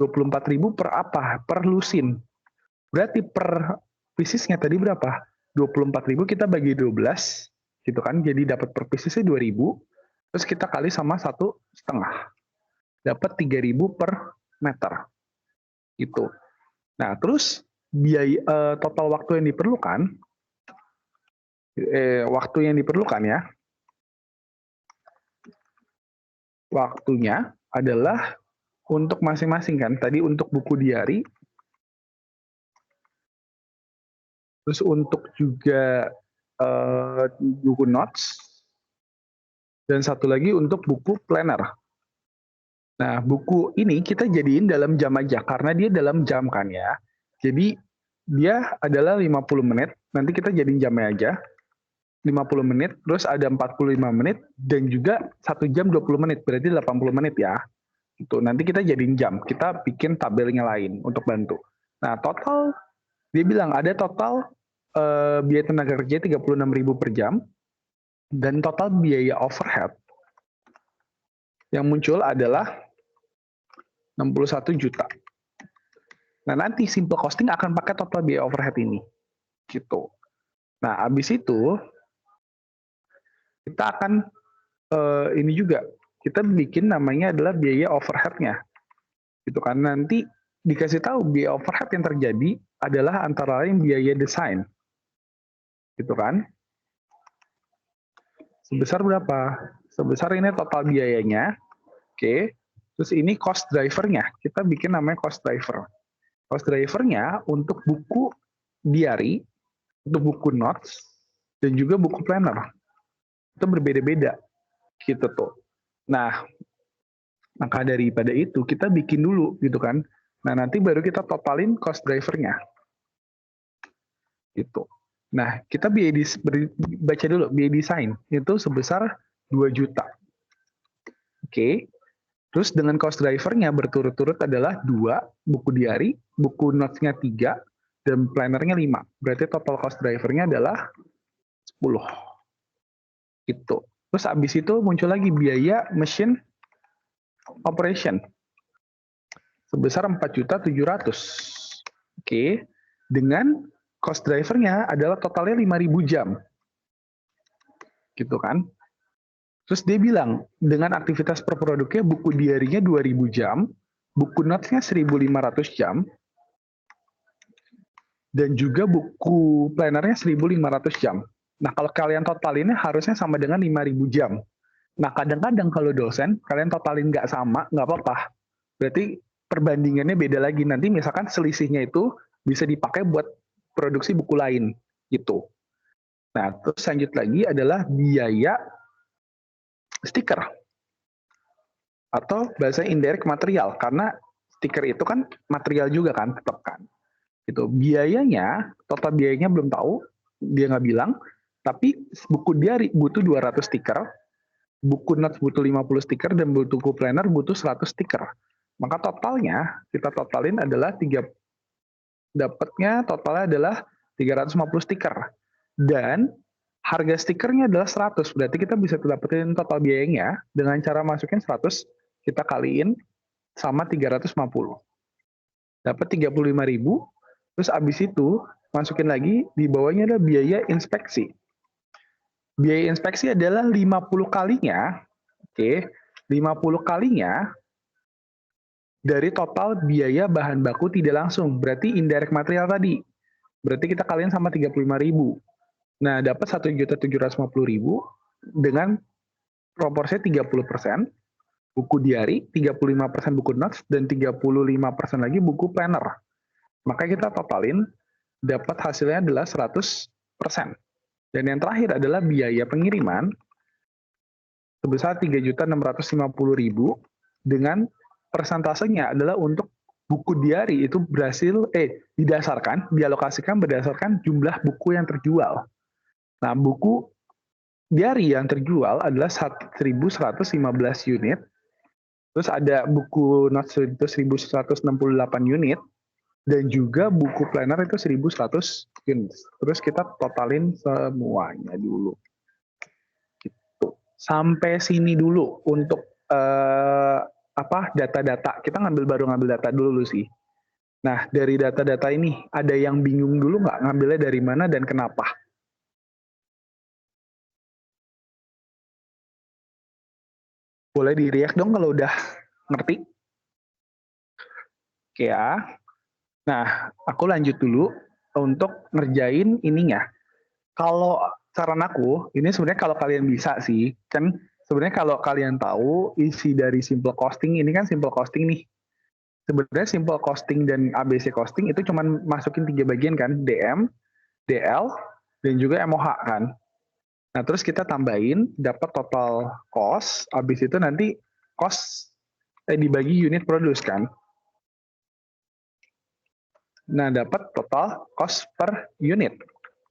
24.000 per apa? Per lusin. Berarti per piecesnya tadi berapa? 24.000 kita bagi 12, gitu kan, jadi dapat per piecesnya 2.000, terus kita kali sama 1,5. Dapat 3.000 per meter. Gitu. Nah, terus biaya total waktu yang diperlukan, waktunya adalah untuk masing-masing kan. Tadi untuk buku diary, terus untuk juga buku notes, dan satu lagi untuk buku planner. Nah, buku ini kita jadiin dalam jam aja, karena dia dalam jam kan ya. Jadi, dia adalah 50 menit, nanti kita jadiin jamnya aja. 50 menit, terus ada 45 menit, dan juga 1 jam 20 menit, berarti 80 menit ya. Itu nanti kita jadiin jam, kita bikin tabelnya lain untuk bantu. Nah, total, dia bilang ada total biaya tenaga kerja 36.000 per jam, dan total biaya overhead yang muncul adalah 61 juta. Nah, nanti simple costing akan pakai total biaya overhead ini. Gitu. Nah, habis itu kita akan ini juga kita bikin namanya adalah biaya overhead-nya. Gitu kan. Nanti dikasih tahu biaya overhead yang terjadi adalah antara lain biaya desain. Gitu kan. Sebesar berapa? Sebesar ini total biayanya. Oke. Terus ini cost driver-nya. Kita bikin namanya cost driver. Cost driver-nya untuk buku diary, untuk buku notes, dan juga buku planner. Itu berbeda-beda. Gitu tuh. Nah, maka daripada itu kita bikin dulu gitu kan. Nah, nanti baru kita totalin cost driver-nya. Gitu. Nah, kita baca dulu biaya desain itu sebesar 2 juta. Oke. Terus dengan cost driver-nya berturut-turut adalah 2, buku diary, buku notes-nya 3, dan planner-nya 5. Berarti total cost driver-nya adalah 10. Gitu. Terus habis itu muncul lagi biaya machine operation sebesar 4.700.000. Oke. Dengan cost driver-nya adalah totalnya 5.000 jam. Gitu kan. Terus dia bilang, dengan aktivitas per produknya, buku diary-nya 2.000 jam, buku notes-nya 1.500 jam, dan juga buku planner-nya 1.500 jam. Nah, kalau kalian totalinnya harusnya sama dengan 5.000 jam. Nah, kadang-kadang kalau dosen, kalian totalin nggak sama, nggak apa-apa. Berarti perbandingannya beda lagi. Nanti misalkan selisihnya itu bisa dipakai buat produksi buku lain. Gitu. Nah, terus lanjut lagi adalah biaya stiker atau bahasa indirect material, karena stiker itu kan material juga kan, tetap kan. Itu biayanya, total biayanya belum tahu, dia nggak bilang, tapi buku diary butuh 200 stiker, buku notes butuh 50 stiker, dan buku planner butuh 100 stiker. Maka totalnya, kita totalin adalah dapatnya totalnya adalah 350 stiker. Dan harga stikernya adalah 100, berarti kita bisa dapetin total biayanya dengan cara masukin 100, kita kaliin sama 350. Dapat 35.000, terus abis itu masukin lagi, di bawahnya adalah biaya inspeksi. Biaya inspeksi adalah 50 kalinya, oke, 50 kalinya dari total biaya bahan baku tidak langsung, berarti indirect material tadi. Berarti kita kalian sama 35.000. Nah, dapat 1.750.000 dengan proporsinya 30%, buku diary, 35% buku notes, dan 35% lagi buku planner. Maka kita totalin, dapat hasilnya adalah 100%. Dan yang terakhir adalah biaya pengiriman sebesar 3.650.000 dengan persentasenya adalah untuk buku diary itu berhasil dialokasikan berdasarkan jumlah buku yang terjual. Nah, buku diary yang terjual adalah 1.115 unit. Terus ada buku notes itu 1.168 unit. Dan juga buku planner itu 1.100 unit. Terus kita totalin semuanya dulu. Gitu. Sampai sini dulu untuk data-data. Kita baru ngambil data dulu sih. Nah, dari data-data ini, ada yang bingung dulu nggak ngambilnya dari mana dan kenapa? Boleh di-react dong kalau udah ngerti? Oke ya. Nah, aku lanjut dulu untuk ngerjain ininya. Kalau saran aku, ini sebenarnya kalau kalian bisa sih, kan sebenarnya kalau kalian tahu isi dari simple costing, ini kan simple costing nih. Sebenarnya simple costing dan ABC costing itu cuma masukin 3 bagian kan, DM, DL, dan juga MOH kan. Nah, terus kita tambahin dapat total cost, habis itu nanti cost dibagi unit produce kan. Nah, dapat total cost per unit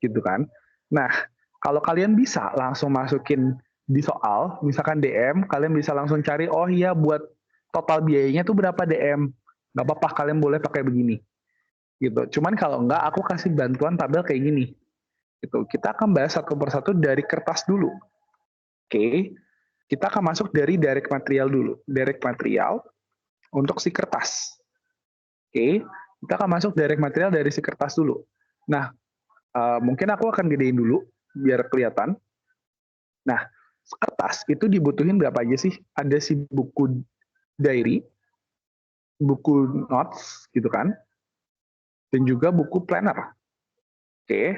gitu kan. Nah, kalau kalian bisa langsung masukin di soal, misalkan DM, kalian bisa langsung cari, oh iya buat total biayanya tuh berapa DM. Nggak apa-apa, kalian boleh pakai begini. Gitu. Cuman kalau enggak, aku kasih bantuan tabel kayak gini. Gitu. Kita akan bahas satu persatu dari kertas dulu. Oke, kita akan masuk dari direct material dulu. Direct material untuk si kertas. Oke, kita akan masuk direct material dari si kertas dulu. Nah, mungkin aku akan gedein dulu biar kelihatan. Nah, kertas itu dibutuhin berapa aja sih? Ada si buku diary, buku notes gitu kan, dan juga buku planner. Oke.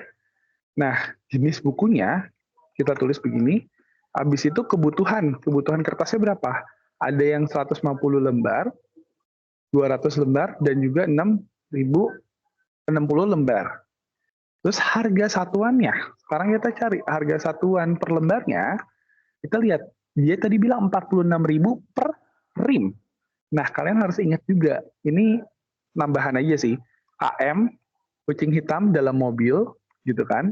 Nah, jenis bukunya kita tulis begini. Habis itu kebutuhan kertasnya berapa? Ada yang 150 lembar, 200 lembar, dan juga 6.060 lembar. Terus harga satuannya, sekarang kita cari harga satuan per lembarnya, kita lihat, dia tadi bilang 46.000 per rim. Nah, kalian harus ingat juga, ini nambahan aja sih, KM, kucing hitam dalam mobil, gitu kan,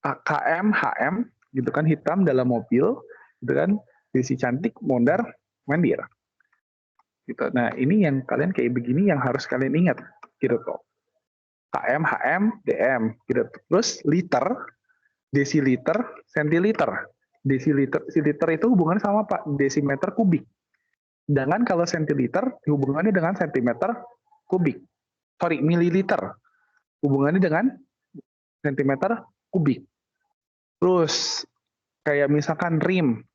KM, HM, gitu kan, hitam dalam mobil, gitu kan, Desi cantik, mondar, mandir. Gitu. Nah, ini yang kalian kayak begini yang harus kalian ingat, gitu tuh. KM, HM, DM, gitu. Terus liter, desiliter, sentiliter. Desiliter itu hubungannya sama Pak, desimeter kubik. Sedangkan kalau sentiliter hubungannya dengan sentimeter kubik. Sorry, mililiter. Hubungannya dengan sentimeter kubik. Terus kayak misalkan rim.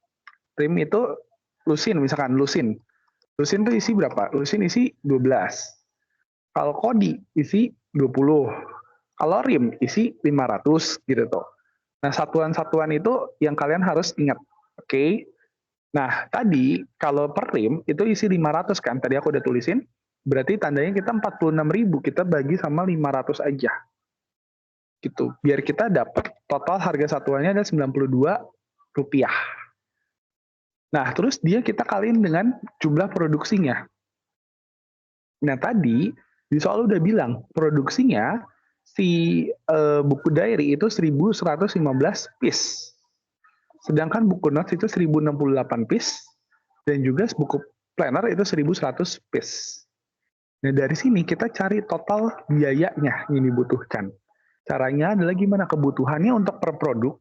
Rim itu lusin, misalkan lusin. Lusin itu isi berapa? Lusin isi 12. Kalau kodi isi 20. Kalau rim isi 500 gitu tuh. Nah, satuan-satuan itu yang kalian harus ingat. Oke. Nah, tadi kalau per rim itu isi 500 kan. Tadi aku udah tulisin. Berarti tandanya kita 46.000 kita bagi sama 500 aja. Gitu. Biar kita dapat total harga satuannya ada 92 rupiah. Nah, terus dia kita kaliin dengan jumlah produksinya. Nah, tadi di soal udah bilang produksinya si buku diary itu 1.115 piece. Sedangkan buku notes itu 1.068 piece dan juga buku planner itu 1.100 piece. Nah, dari sini kita cari total biayanya yang dibutuhkan. Caranya adalah gimana? Kebutuhannya untuk per produk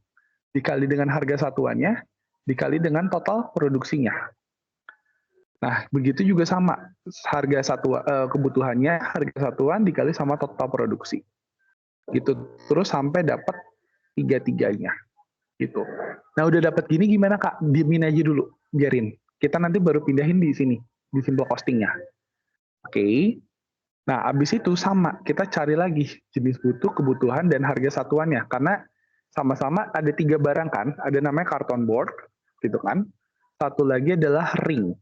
dikali dengan harga satuannya dikali dengan total produksinya. Nah, begitu juga sama. Harga kebutuhannya, harga satuan dikali sama total produksi. Gitu. Terus sampai dapat tiga-tiganya. Gitu. Nah, udah dapat gini gimana Kak? Diemin aja dulu, biarin. Kita nanti baru pindahin di sini, di simple costingnya. Oke. Nah, abis itu sama, kita cari lagi jenis butuh, kebutuhan, dan harga satuannya. Karena sama-sama ada 3 barang kan, ada namanya carton board, gitu kan. Satu lagi adalah ring.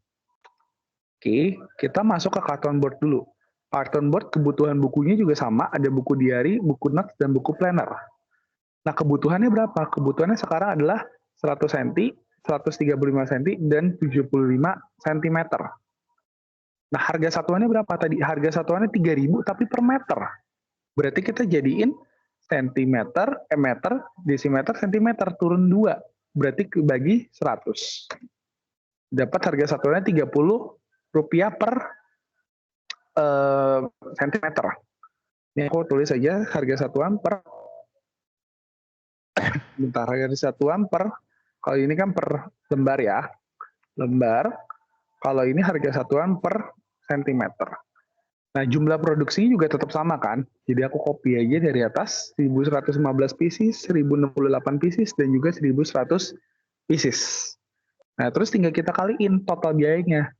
Oke, kita masuk ke carton board dulu. Carton board kebutuhan bukunya juga sama, ada buku diary, buku notes, dan buku planner. Nah, kebutuhannya berapa? Kebutuhannya sekarang adalah 100 cm, 135 cm, dan 75 cm. Nah, harga satuannya berapa tadi? Harga satuannya 3.000 tapi per meter. Berarti kita jadiin sentimeter, meter, desimeter, sentimeter, turun 2. Berarti bagi 100. Dapat harga satuannya 30 rupiah per sentimeter. Ini aku tulis aja harga satuan per bentar, harga satuan per, kalau ini kan per lembar ya, lembar. Kalau ini harga satuan per sentimeter. Nah, jumlah produksinya juga tetap sama kan? Jadi aku copy aja dari atas, 1.115 pieces, 1.068 pieces, dan juga 1.100 pieces. Nah, terus tinggal kita kaliin total biayanya.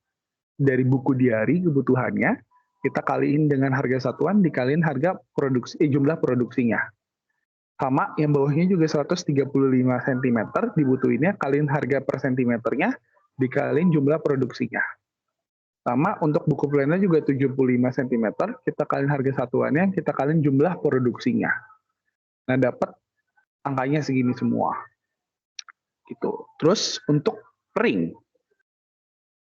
Dari buku diary kebutuhannya, kita kaliin dengan harga satuan, dikaliin harga produksi, jumlah produksinya. Sama, yang bawahnya juga 135 cm, dibutuhinnya, kaliin harga per sentimeternya, dikaliin jumlah produksinya. Sama untuk buku planner juga 75 cm, kita kaliin harga satuannya, kita kaliin jumlah produksinya. Nah, dapat angkanya segini semua. Gitu. Terus untuk ring.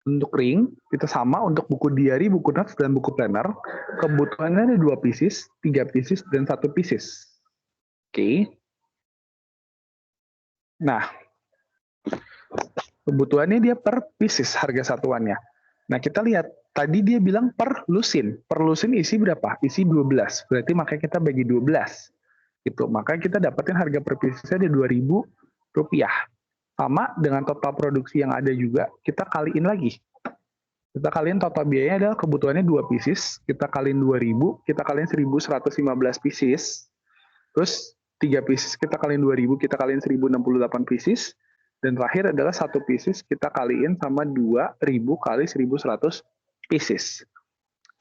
Untuk ring, itu sama untuk buku diary, buku notes, dan buku planner. Kebutuhannya ada 2 pieces, 3 pieces, dan 1 pieces. Oke. Nah, kebutuhannya dia per pieces harga satuannya. Nah, kita lihat. Tadi dia bilang per lusin. Per lusin isi berapa? Isi 12. Berarti makanya kita bagi 12. Gitu. Makanya kita dapetin harga per piecesnya di Rp2.000. Sama dengan total produksi yang ada juga, kita kaliin lagi. Kita kaliin total biayanya adalah kebutuhannya 2 pieces, kita kaliin 2.000, kita kaliin 1.115 pieces, terus 3 pieces kita kaliin 2.000, kita kaliin 1.068 pieces, dan terakhir adalah 1 pieces kita kaliin sama 2.000 kali 1.100 pieces.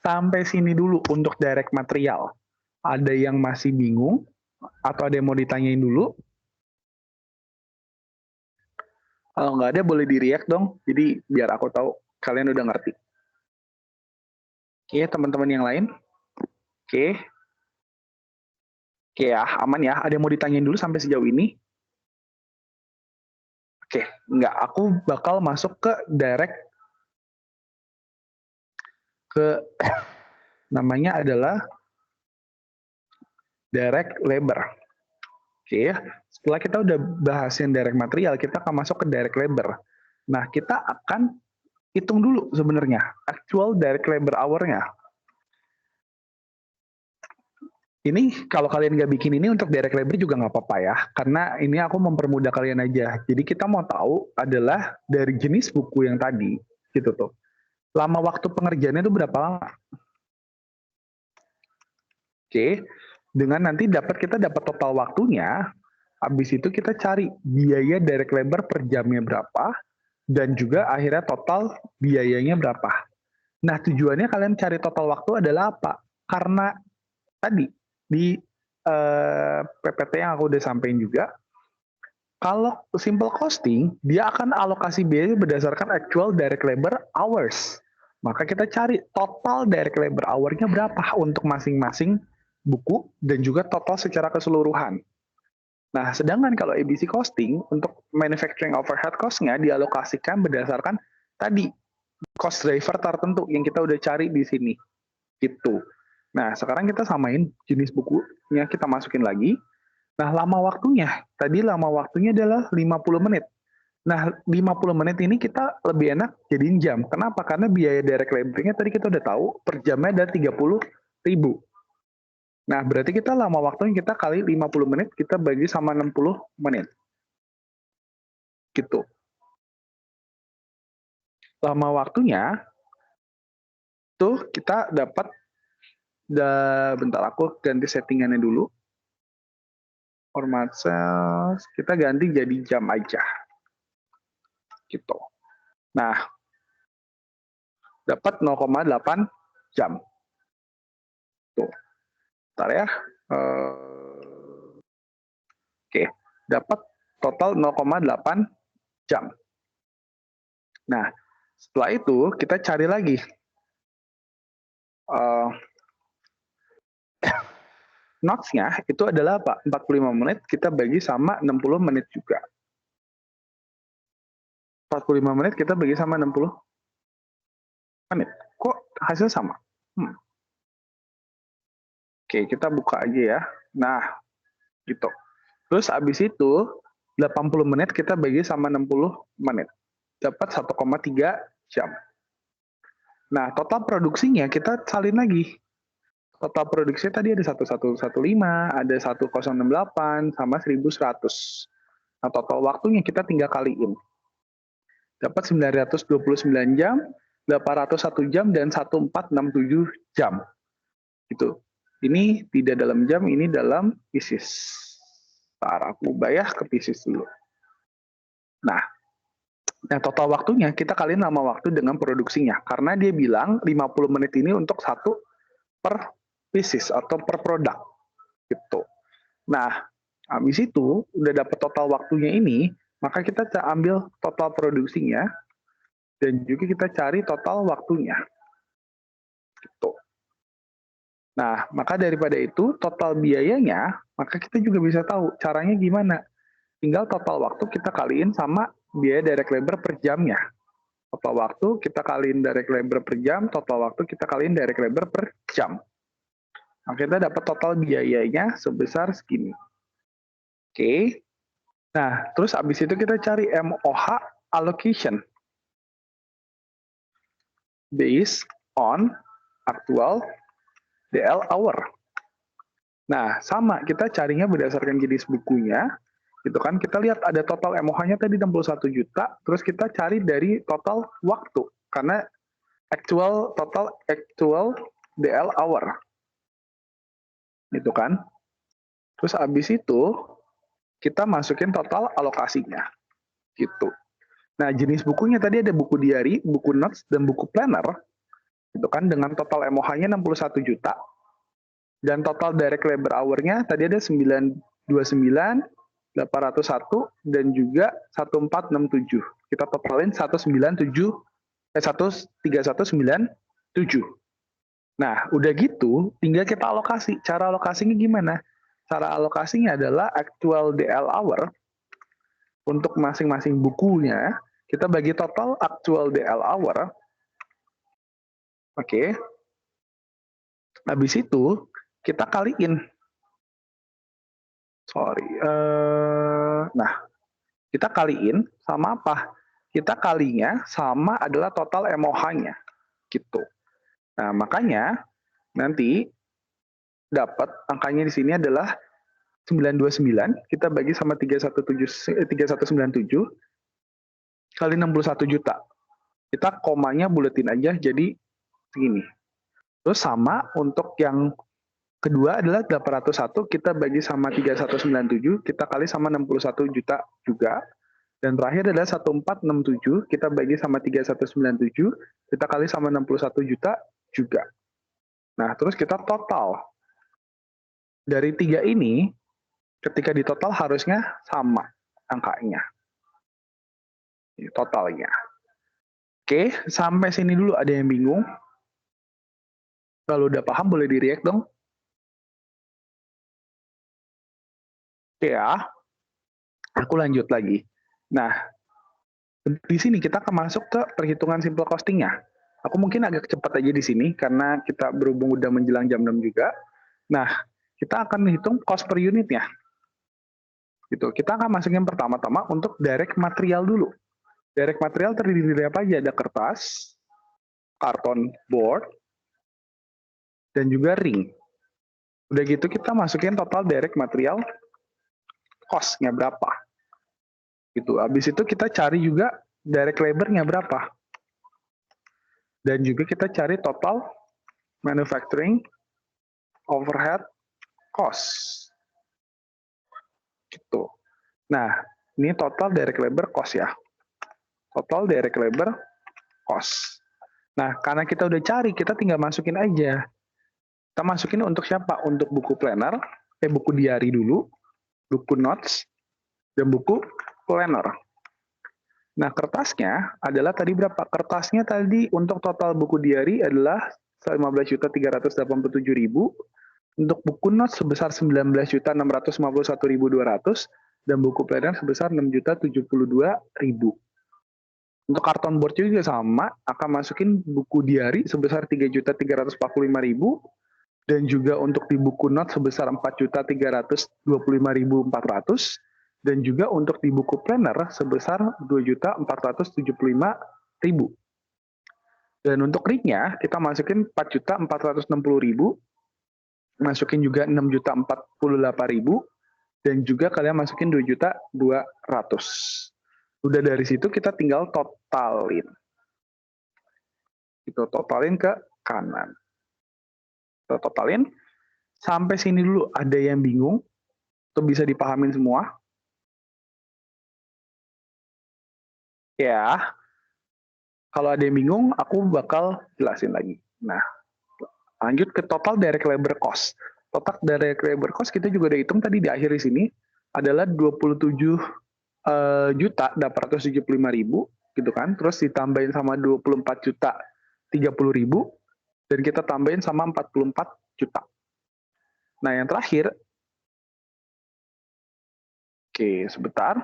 Sampai sini dulu untuk direct material. Ada yang masih bingung? Atau ada yang mau ditanyain dulu? Kalau nggak ada, boleh di-react dong. Jadi biar aku tahu kalian udah ngerti. Oke, teman-teman yang lain? Oke. Oke ya, aman ya. Ada yang mau ditanyain dulu sampai sejauh ini? Oke, nggak. Aku bakal masuk ke direct ke namanya adalah direct labor. Oke, setelah kita udah bahas yang direct material, kita akan masuk ke direct labor. Nah, kita akan hitung dulu sebenarnya actual direct labor hour-nya. Ini kalau kalian nggak bikin ini untuk direct labor juga nggak apa-apa ya, karena ini aku mempermudah kalian aja. Jadi kita mau tahu adalah dari jenis buku yang tadi, gitu tuh. Lama waktu pengerjaannya itu berapa lama? Oke, dengan nanti kita dapat total waktunya, habis itu kita cari biaya direct labor per jamnya berapa, dan juga akhirnya total biayanya berapa. Nah, tujuannya kalian cari total waktu adalah apa? Karena tadi di PPT yang aku udah sampaikan juga, kalau simple costing, dia akan alokasi biaya berdasarkan actual direct labor hours. Maka kita cari total direct labor hour-nya berapa untuk masing-masing buku dan juga total secara keseluruhan. Nah, sedangkan kalau ABC costing, untuk manufacturing overhead cost-nya dialokasikan berdasarkan tadi cost driver tertentu yang kita udah cari di sini. Gitu. Nah, sekarang kita samain jenis bukunya, kita masukin lagi. Nah, lama waktunya. Tadi lama waktunya adalah 50 menit. Nah, 50 menit ini kita lebih enak jadiin jam. Kenapa? Karena biaya direct labor-nya tadi kita udah tahu, per jamnya ada 30.000. Nah, berarti kita lama waktunya kita kali 50 menit, kita bagi sama 60 menit. Gitu. Lama waktunya, tuh kita dapat, bentar aku ganti settingannya dulu. Format cells, kita ganti jadi jam aja. Gitu. Nah, dapat 0,8 jam. Tuh. Bentar ya. Oke, dapat total 0,8 jam. Nah, setelah itu kita cari lagi. Notes-nya itu adalah apa? 45 menit kita bagi sama 60 menit juga. 45 menit kita bagi sama 60 menit. Kok hasil sama? Oke, kita buka aja ya. Nah, gitu. Terus abis itu 80 menit kita bagi sama 60 menit. Dapat 1,3 jam. Nah, total produksinya kita salin lagi. Total produksinya tadi ada 1115, ada 1068, sama 1100. Nah, total waktunya kita tinggal kaliin. Dapat 929 jam, 801 jam, dan 1467 jam. Gitu. Ini tidak dalam jam, ini dalam pieces. Ntar aku ubah ya ke pieces dulu. Nah, total waktunya kita kaliin lama waktu dengan produksinya. Karena dia bilang 50 menit ini untuk satu per pieces atau per produk. Gitu. Nah, habis itu udah dapat total waktunya ini, maka kita ambil total produksinya, Dan juga kita cari total waktunya. Gitu. Nah, maka daripada itu, total biayanya, maka kita juga bisa tahu caranya gimana. Tinggal total waktu kita kaliin sama biaya direct labor per jamnya. Total waktu kita kaliin direct labor per jam, total waktu kita kaliin direct labor per jam. Nah, kita dapat total biayanya sebesar segini. Oke. Nah, terus habis itu kita cari MOH allocation. Based on actual DL hour. Nah, sama kita carinya berdasarkan jenis bukunya. Gitu kan, kita lihat ada total MOH-nya tadi 61 juta, terus kita cari dari total waktu. Karena total actual DL hour. Gitu kan. Terus habis itu, kita masukin total alokasinya. Gitu. Nah, jenis bukunya tadi ada buku diary, buku notes, dan buku planner. Gitu kan, dengan total MOH-nya 61 juta. Dan total direct labor hour-nya tadi ada 929, 801, dan juga 1467. Kita totalin 13197. Nah, udah gitu, tinggal kita alokasi. Cara alokasinya gimana? Cara alokasinya adalah actual DL hour untuk masing-masing bukunya. Kita bagi total actual DL hour. Oke. Habis itu, kita kaliin. Nah, kita kaliin sama apa? Kita kalinya sama adalah total MOH-nya. Gitu. Nah, makanya nanti dapat angkanya di sini adalah 929, kita bagi sama 3197 kali 61 juta. Kita komanya buletin aja jadi segini. Terus sama untuk yang kedua adalah 801, kita bagi sama 3197, kita kali sama 61 juta juga. Dan terakhir adalah 1467, kita bagi sama 3197, kita kali sama 61 juta juga. Nah, terus kita total. Dari tiga ini, ketika ditotal harusnya sama angkanya. Totalnya. Oke, sampai sini dulu ada yang bingung? Kalau udah paham boleh di-react dong. Oke ya, aku lanjut lagi. Nah, di sini kita akan masuk ke perhitungan simple costing-nya. Aku mungkin agak cepat aja di sini karena kita berhubung udah menjelang jam 6 juga. Nah, kita akan menghitung cost per unitnya. Gitu. Kita akan masukin pertama-tama untuk direct material dulu. Direct material terdiri dari apa aja? Ada kertas, karton board, dan juga ring. Udah gitu kita masukin total direct material cost-nya berapa. Gitu. Habis itu kita cari juga direct labor-nya berapa. Dan juga kita cari total manufacturing overhead cost. Gitu. Nah, ini total direct labor cost ya. Total direct labor cost. Nah, karena kita udah cari, kita tinggal masukin aja. Kita masukin untuk siapa? Untuk buku planner, buku diary dulu, buku notes, dan buku planner. Nah, kertasnya adalah tadi berapa? Kertasnya tadi untuk total buku diary adalah 15.387.000, untuk buku notes sebesar 19.651.200, dan buku planner sebesar 6.072.000. Untuk karton board juga sama, akan masukin buku diary sebesar 3.345.000, dan juga untuk di buku notes sebesar 4.325.400, dan juga untuk di buku planner sebesar 2.475.000. Dan untuk ringnya kita masukin 4.460.000, masukin juga 6.048.000, dan juga kalian masukin 2.200.000. Udah dari situ kita tinggal totalin. Itu totalin ke kanan. Kita totalin. Sampai sini dulu ada yang bingung? Atau bisa dipahamin semua? Ya. Kalau ada yang bingung, aku bakal jelasin lagi. Nah, lanjut ke total direct labor cost. Total direct labor cost kita juga udah hitung tadi di akhir di sini adalah 27.875.000, gitu kan, terus ditambahin sama 24 juta 30.000, dan kita tambahin sama 44 juta. Nah, yang terakhir, oke, sebentar.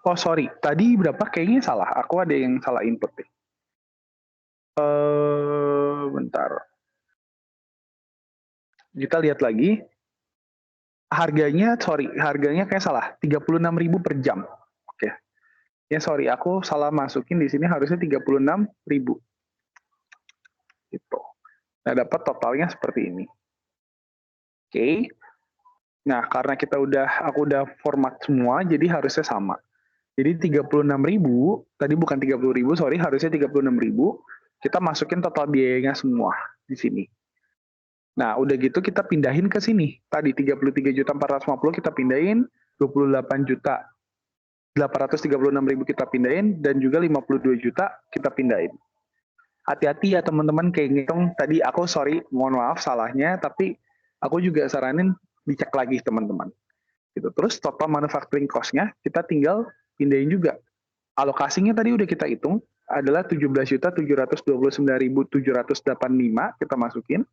Oh, sorry, tadi berapa? Kayaknya salah. Aku ada yang salah input deh. Bentar. Kita lihat lagi. Harganya kayak salah. 36.000 per jam. Oke. Ya, sorry, aku salah masukin di sini, harusnya 36.000. Gitu. Nah, dapat totalnya seperti ini. Oke. Nah, karena aku udah format semua, jadi harusnya sama. Jadi 36.000, tadi bukan 30.000, sorry, harusnya 36.000. Kita masukin total biayanya semua di sini. Nah, udah gitu kita pindahin ke sini. Tadi 33.450 kita pindahin, 28 juta 836.000 kita pindahin, dan juga 52 juta kita pindahin. Hati-hati ya teman-teman, kayak ngitung tadi aku sorry, mohon maaf salahnya, tapi aku juga saranin dicek lagi teman-teman. Gitu. Terus total manufacturing cost-nya kita tinggal pindahin juga. Alokasinya tadi udah kita hitung, adalah 17.229.785 kita masukin.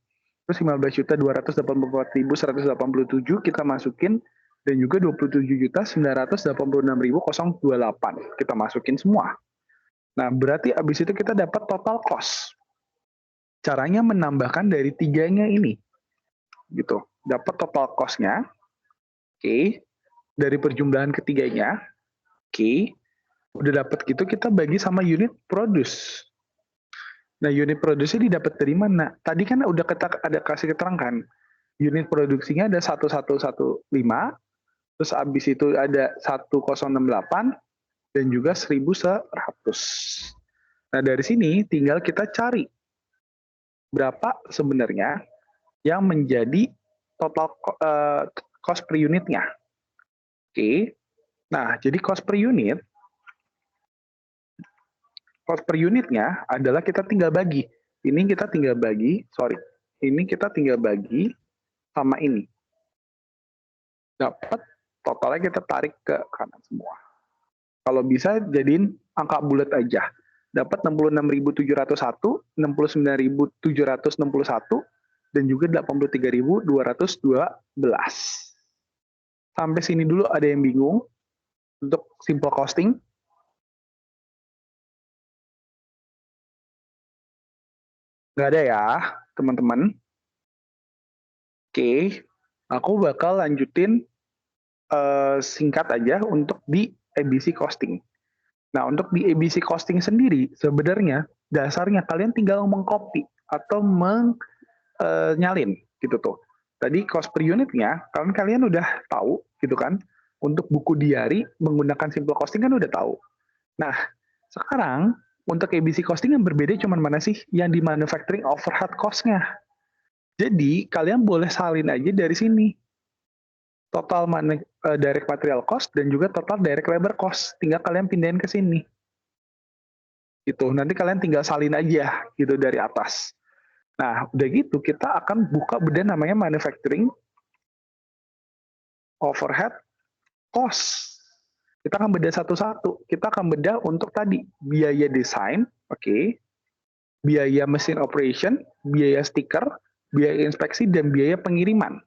Terus 15.284.187 kita masukin, dan juga 27.986.028 kita masukin semua. Nah, berarti abis itu kita dapat total cost. Caranya menambahkan dari tiganya ini. Gitu. Dapat total cost-nya. Oke. Dari perjumlahan ketiganya. Oke. Udah dapat gitu, kita bagi sama unit produce. Nah, unit produksinya didapat dari mana? Tadi kan udah ada kasih keterangan. Unit produksinya ada 1115, terus habis itu ada 1068, dan juga 1100. Nah, dari sini tinggal kita cari berapa sebenarnya yang menjadi total cost per unitnya. Oke. Nah, jadi cost per unitnya adalah kita tinggal bagi. Ini kita tinggal bagi sama ini. Dapat totalnya kita tarik ke kanan semua. Kalau bisa jadiin angka bulat aja. Dapat 66.701, 69.761, dan juga 83.212. Sampai sini dulu ada yang bingung untuk simple costing? Nggak ada ya, teman-teman. Oke, aku bakal lanjutin singkat aja untuk di ABC costing. Nah, untuk di ABC costing sendiri, sebenarnya dasarnya kalian tinggal mengcopy atau nyalin gitu tuh. Tadi cost per unitnya, kalian udah tahu gitu kan. Untuk buku diary menggunakan simple costing kan udah tahu. Nah, sekarang untuk ABC costing yang berbeda cuman mana sih? Yang di manufacturing overhead cost-nya. Jadi, kalian boleh salin aja dari sini. Total direct material cost dan juga total direct labor cost. Tinggal kalian pindahin ke sini. Gitu. Nanti kalian tinggal salin aja gitu dari atas. Nah, udah gitu kita akan buka beda namanya manufacturing overhead cost. Kita akan beda satu-satu. Kita akan beda untuk tadi biaya desain, oke, biaya mesin operation, biaya stiker, biaya inspeksi, dan biaya pengiriman.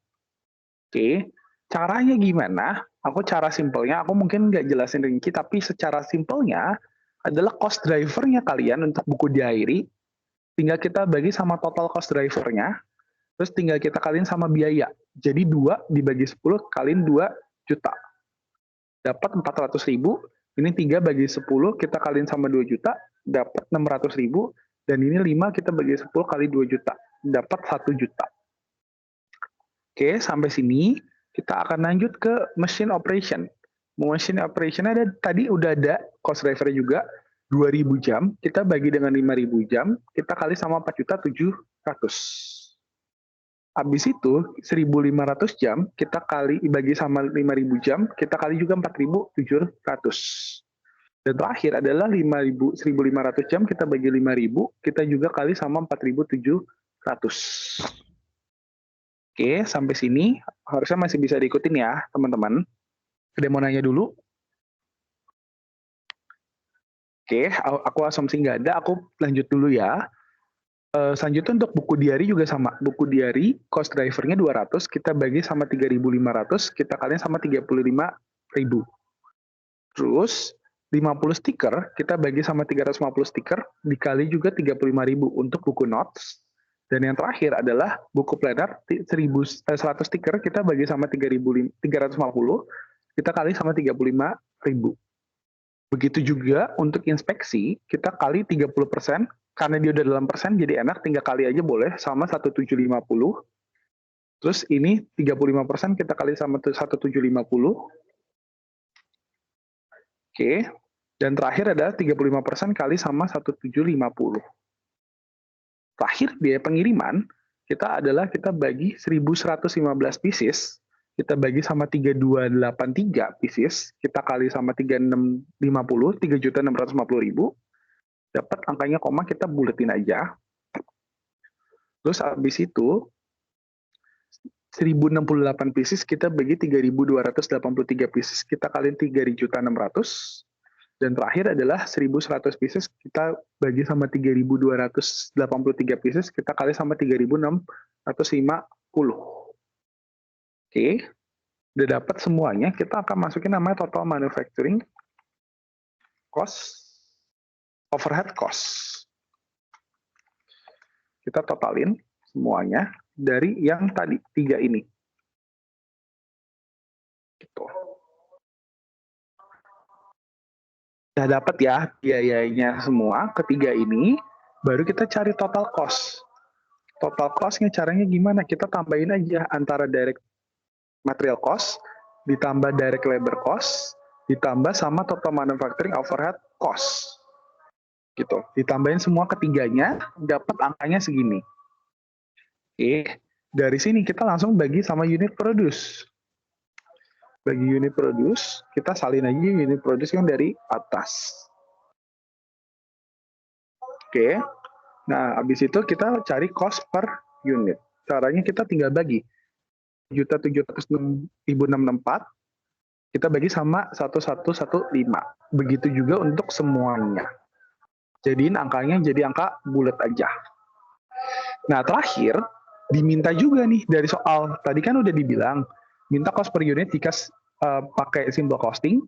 Oke, caranya gimana? Cara simpelnya, aku mungkin nggak jelasin rinci, tapi secara simpelnya adalah cost drivernya kalian untuk buku diary, tinggal kita bagi sama total cost drivernya, terus tinggal kita kaliin sama biaya. Jadi 2 dibagi 10 kaliin 2 juta. Dapat 400.000, ini 3 bagi 10 kita kaliin sama 2 juta, dapat 600.000, dan ini 5 kita bagi 10 kali 2 juta, dapat 1 juta. Oke, sampai sini kita akan lanjut ke machine operation. Machine operation tadi udah ada cost driver juga, 2.000 jam, kita bagi dengan 5.000 jam, kita kali sama 4.700.000. Habis itu 1.500 jam kita bagi sama 5.000 jam, kita kali juga 4.700. Dan terakhir adalah 1.500 jam kita bagi 5.000, kita juga kali sama 4.700. Oke, sampai sini harusnya masih bisa diikutin ya, teman-teman. Ada mau nanya dulu? Oke, aku asumsi nggak ada, aku lanjut dulu ya. Selanjutnya untuk buku diary juga sama. Buku diary, cost drivernya 200, kita bagi sama 3.500, kita kaliin sama 35.000. Terus 50 stiker, kita bagi sama 350 stiker, dikali juga 35.000 untuk buku notes. Dan yang terakhir adalah buku planner, 100 stiker, kita bagi sama 350, kita kali sama 35.000. Begitu juga untuk inspeksi, kita kali 30%, karena dia udah dalam persen, jadi enak, tinggal kali aja boleh, sama 1.750. Terus ini 35% kita kali sama 1.750. Oke, dan terakhir adalah 35% kali sama 1.750. Terakhir biaya pengiriman, kita bagi 1.115 pieces, kita bagi sama 3.283 pieces, kita kali sama 3.650, 3.650.000, dapat angkanya koma, kita buletin aja. Terus habis itu 1.068 pieces kita bagi 3.283 pieces, kita kaliin 3.600. Dan terakhir adalah 1.100 pieces kita bagi sama 3.283 pieces, kita kali sama 3.650. Oke, udah dapat semuanya, kita akan masukin namanya total manufacturing cost, overhead cost. Kita totalin semuanya dari yang tadi, 3 ini. Gitu. Udah dapat ya biayanya semua, ketiga ini, baru kita cari total cost. Total cost-nya caranya gimana? Kita tambahin aja antara direct material cost, ditambah direct labor cost, ditambah sama total manufacturing overhead cost. Gitu. Ditambahin semua ketiganya, dapat angkanya segini. Oke, dari sini kita langsung bagi sama unit produce. Bagi unit produce, kita salin aja unit produce yang dari atas. Oke, nah habis itu kita cari cost per unit. Caranya kita tinggal bagi 1.706.664, kita bagi sama 1.115. Begitu juga untuk semuanya. Jadiin angkanya jadi angka bulat aja. Nah terakhir, diminta juga nih dari soal. Tadi kan udah dibilang, minta cost per unit jika pakai simple costing,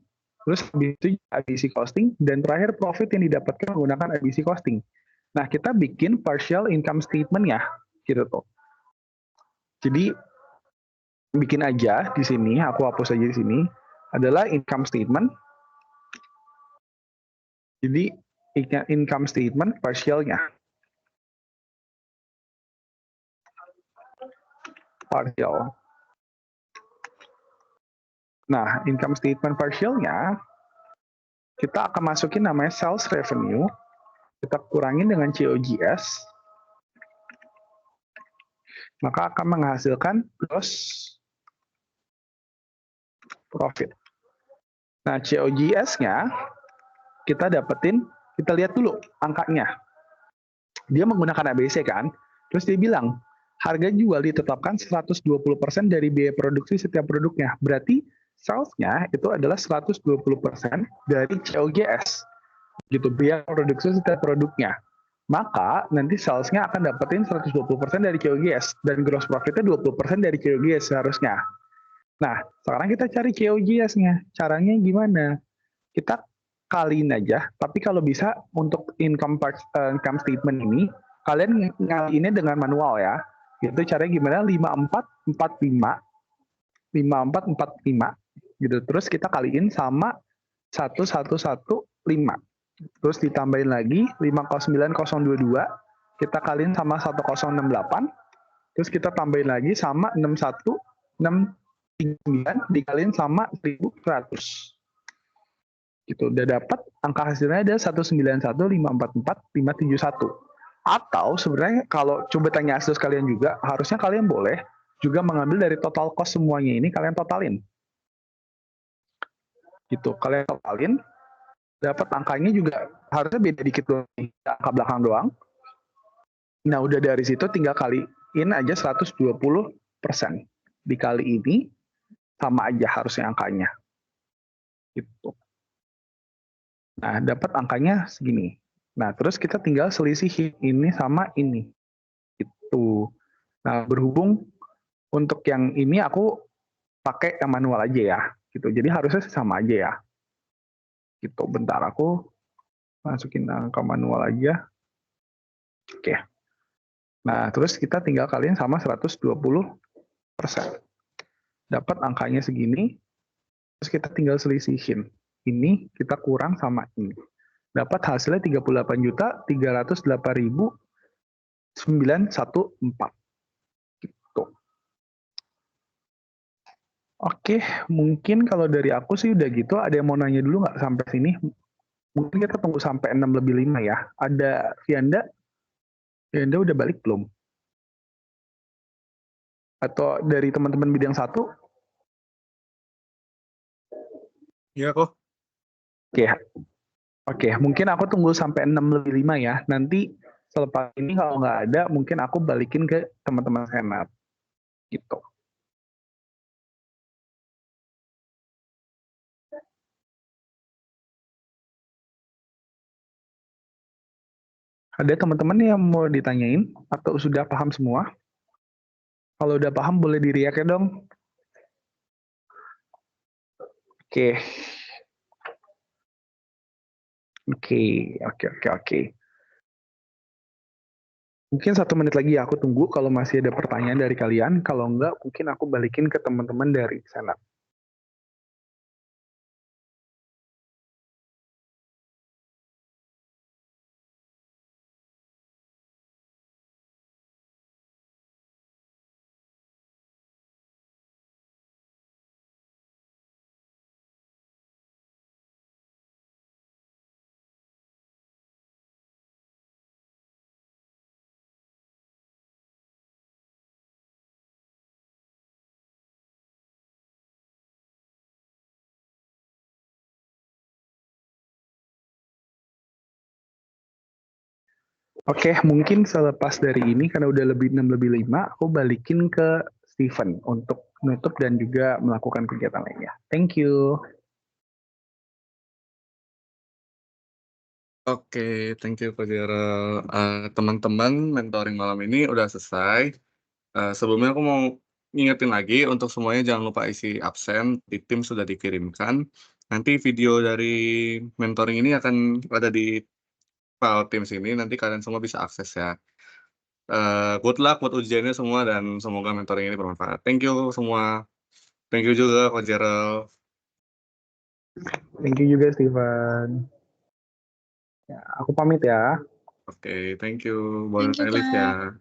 terus habis itu ABC costing, dan terakhir profit yang didapatkan menggunakan ABC costing. Nah, kita bikin partial income statement ya, gitu tuh. Jadi, bikin aja di sini, aku hapus aja di sini, adalah income statement. Jadi, income statement partialnya. Partial. Nah, income statement partialnya, kita akan masukin namanya sales revenue, kita kurangin dengan COGS, maka akan menghasilkan gross profit. Nah, COGS-nya, kita dapetin, kita lihat dulu angkanya. Dia menggunakan ABC kan, terus dia bilang, harga jual ditetapkan 120% dari biaya produksi setiap produknya. Berarti sales-nya itu adalah 120% dari COGS. Gitu, biaya produksi setiap produknya. Maka nanti sales-nya akan dapetin 120% dari COGS. Dan gross profit-nya 20% dari COGS seharusnya. Nah, sekarang kita cari COGS-nya. Caranya gimana? Kita kaliin aja, tapi kalau bisa untuk income statement ini, kalian ngaliinnya dengan manual ya. Itu caranya gimana? 5445 gitu. Terus kita kaliin sama 1115. Terus ditambahin lagi 509022, kita kaliin sama 1068. Terus kita tambahin lagi sama 6169 dikaliin sama 1100. Gitu, udah dapat angka hasilnya ada 191544571. Atau sebenarnya kalau coba tanya Asus kalian juga, harusnya kalian boleh juga mengambil dari total cost semuanya ini, kalian totalin. Gitu, kalian totalin, dapat angkanya juga harusnya beda dikit doang, angka belakang doang. Nah, udah dari situ tinggal kaliin aja 120%. Dikali ini sama aja harusnya angkanya. Gitu. Nah, dapat angkanya segini. Nah, terus kita tinggal selisihin ini sama ini. Itu. Nah, berhubung untuk yang ini aku pakai yang manual aja ya. Gitu. Jadi harusnya sama aja ya. Gitu. Bentar aku masukin angka manual aja. Oke. Nah, terus kita tinggal kalian sama 120%. Dapat angkanya segini, terus kita tinggal selisihin. Ini kita kurang sama ini. Dapat hasilnya 38.308.914. Gitu. Oke, mungkin kalau dari aku sih udah gitu. Ada yang mau nanya dulu nggak sampai sini? Mungkin kita tunggu sampai 6 lebih 5 ya. Ada Vianda? Vianda udah balik belum? Atau dari teman-teman bidang 1? Iya kok. Oke, oke. Mungkin aku tunggu sampai 6 lebih 5 ya. Nanti selepas ini kalau nggak ada, mungkin aku balikin ke teman-teman senat. Gitu. Ada teman-teman yang mau ditanyain atau sudah paham semua? Kalau udah paham boleh di-react ya dong. Oke. Oke. Mungkin 1 menit lagi ya aku tunggu kalau masih ada pertanyaan dari kalian. Kalau enggak, mungkin aku balikin ke teman-teman dari senat. Oke, mungkin selepas dari ini karena udah lebih 6 lebih 5, aku balikin ke Steven untuk menutup dan juga melakukan kegiatan lainnya. Thank you. Oke, thank you Coach Jero. Teman-teman, mentoring malam ini udah selesai. Sebelumnya aku mau ngingetin lagi untuk semuanya jangan lupa isi absen, di tim sudah dikirimkan. Nanti video dari mentoring ini akan ada di file Teams ini, nanti kalian semua bisa akses ya. Good luck buat ujiannya semua dan semoga mentoring ini bermanfaat. Thank you semua. Thank you juga Coach Jero. Thank you juga Steven. Ya, aku pamit ya. Oke, thank you. Buat Thank you, Elis Kak. ya.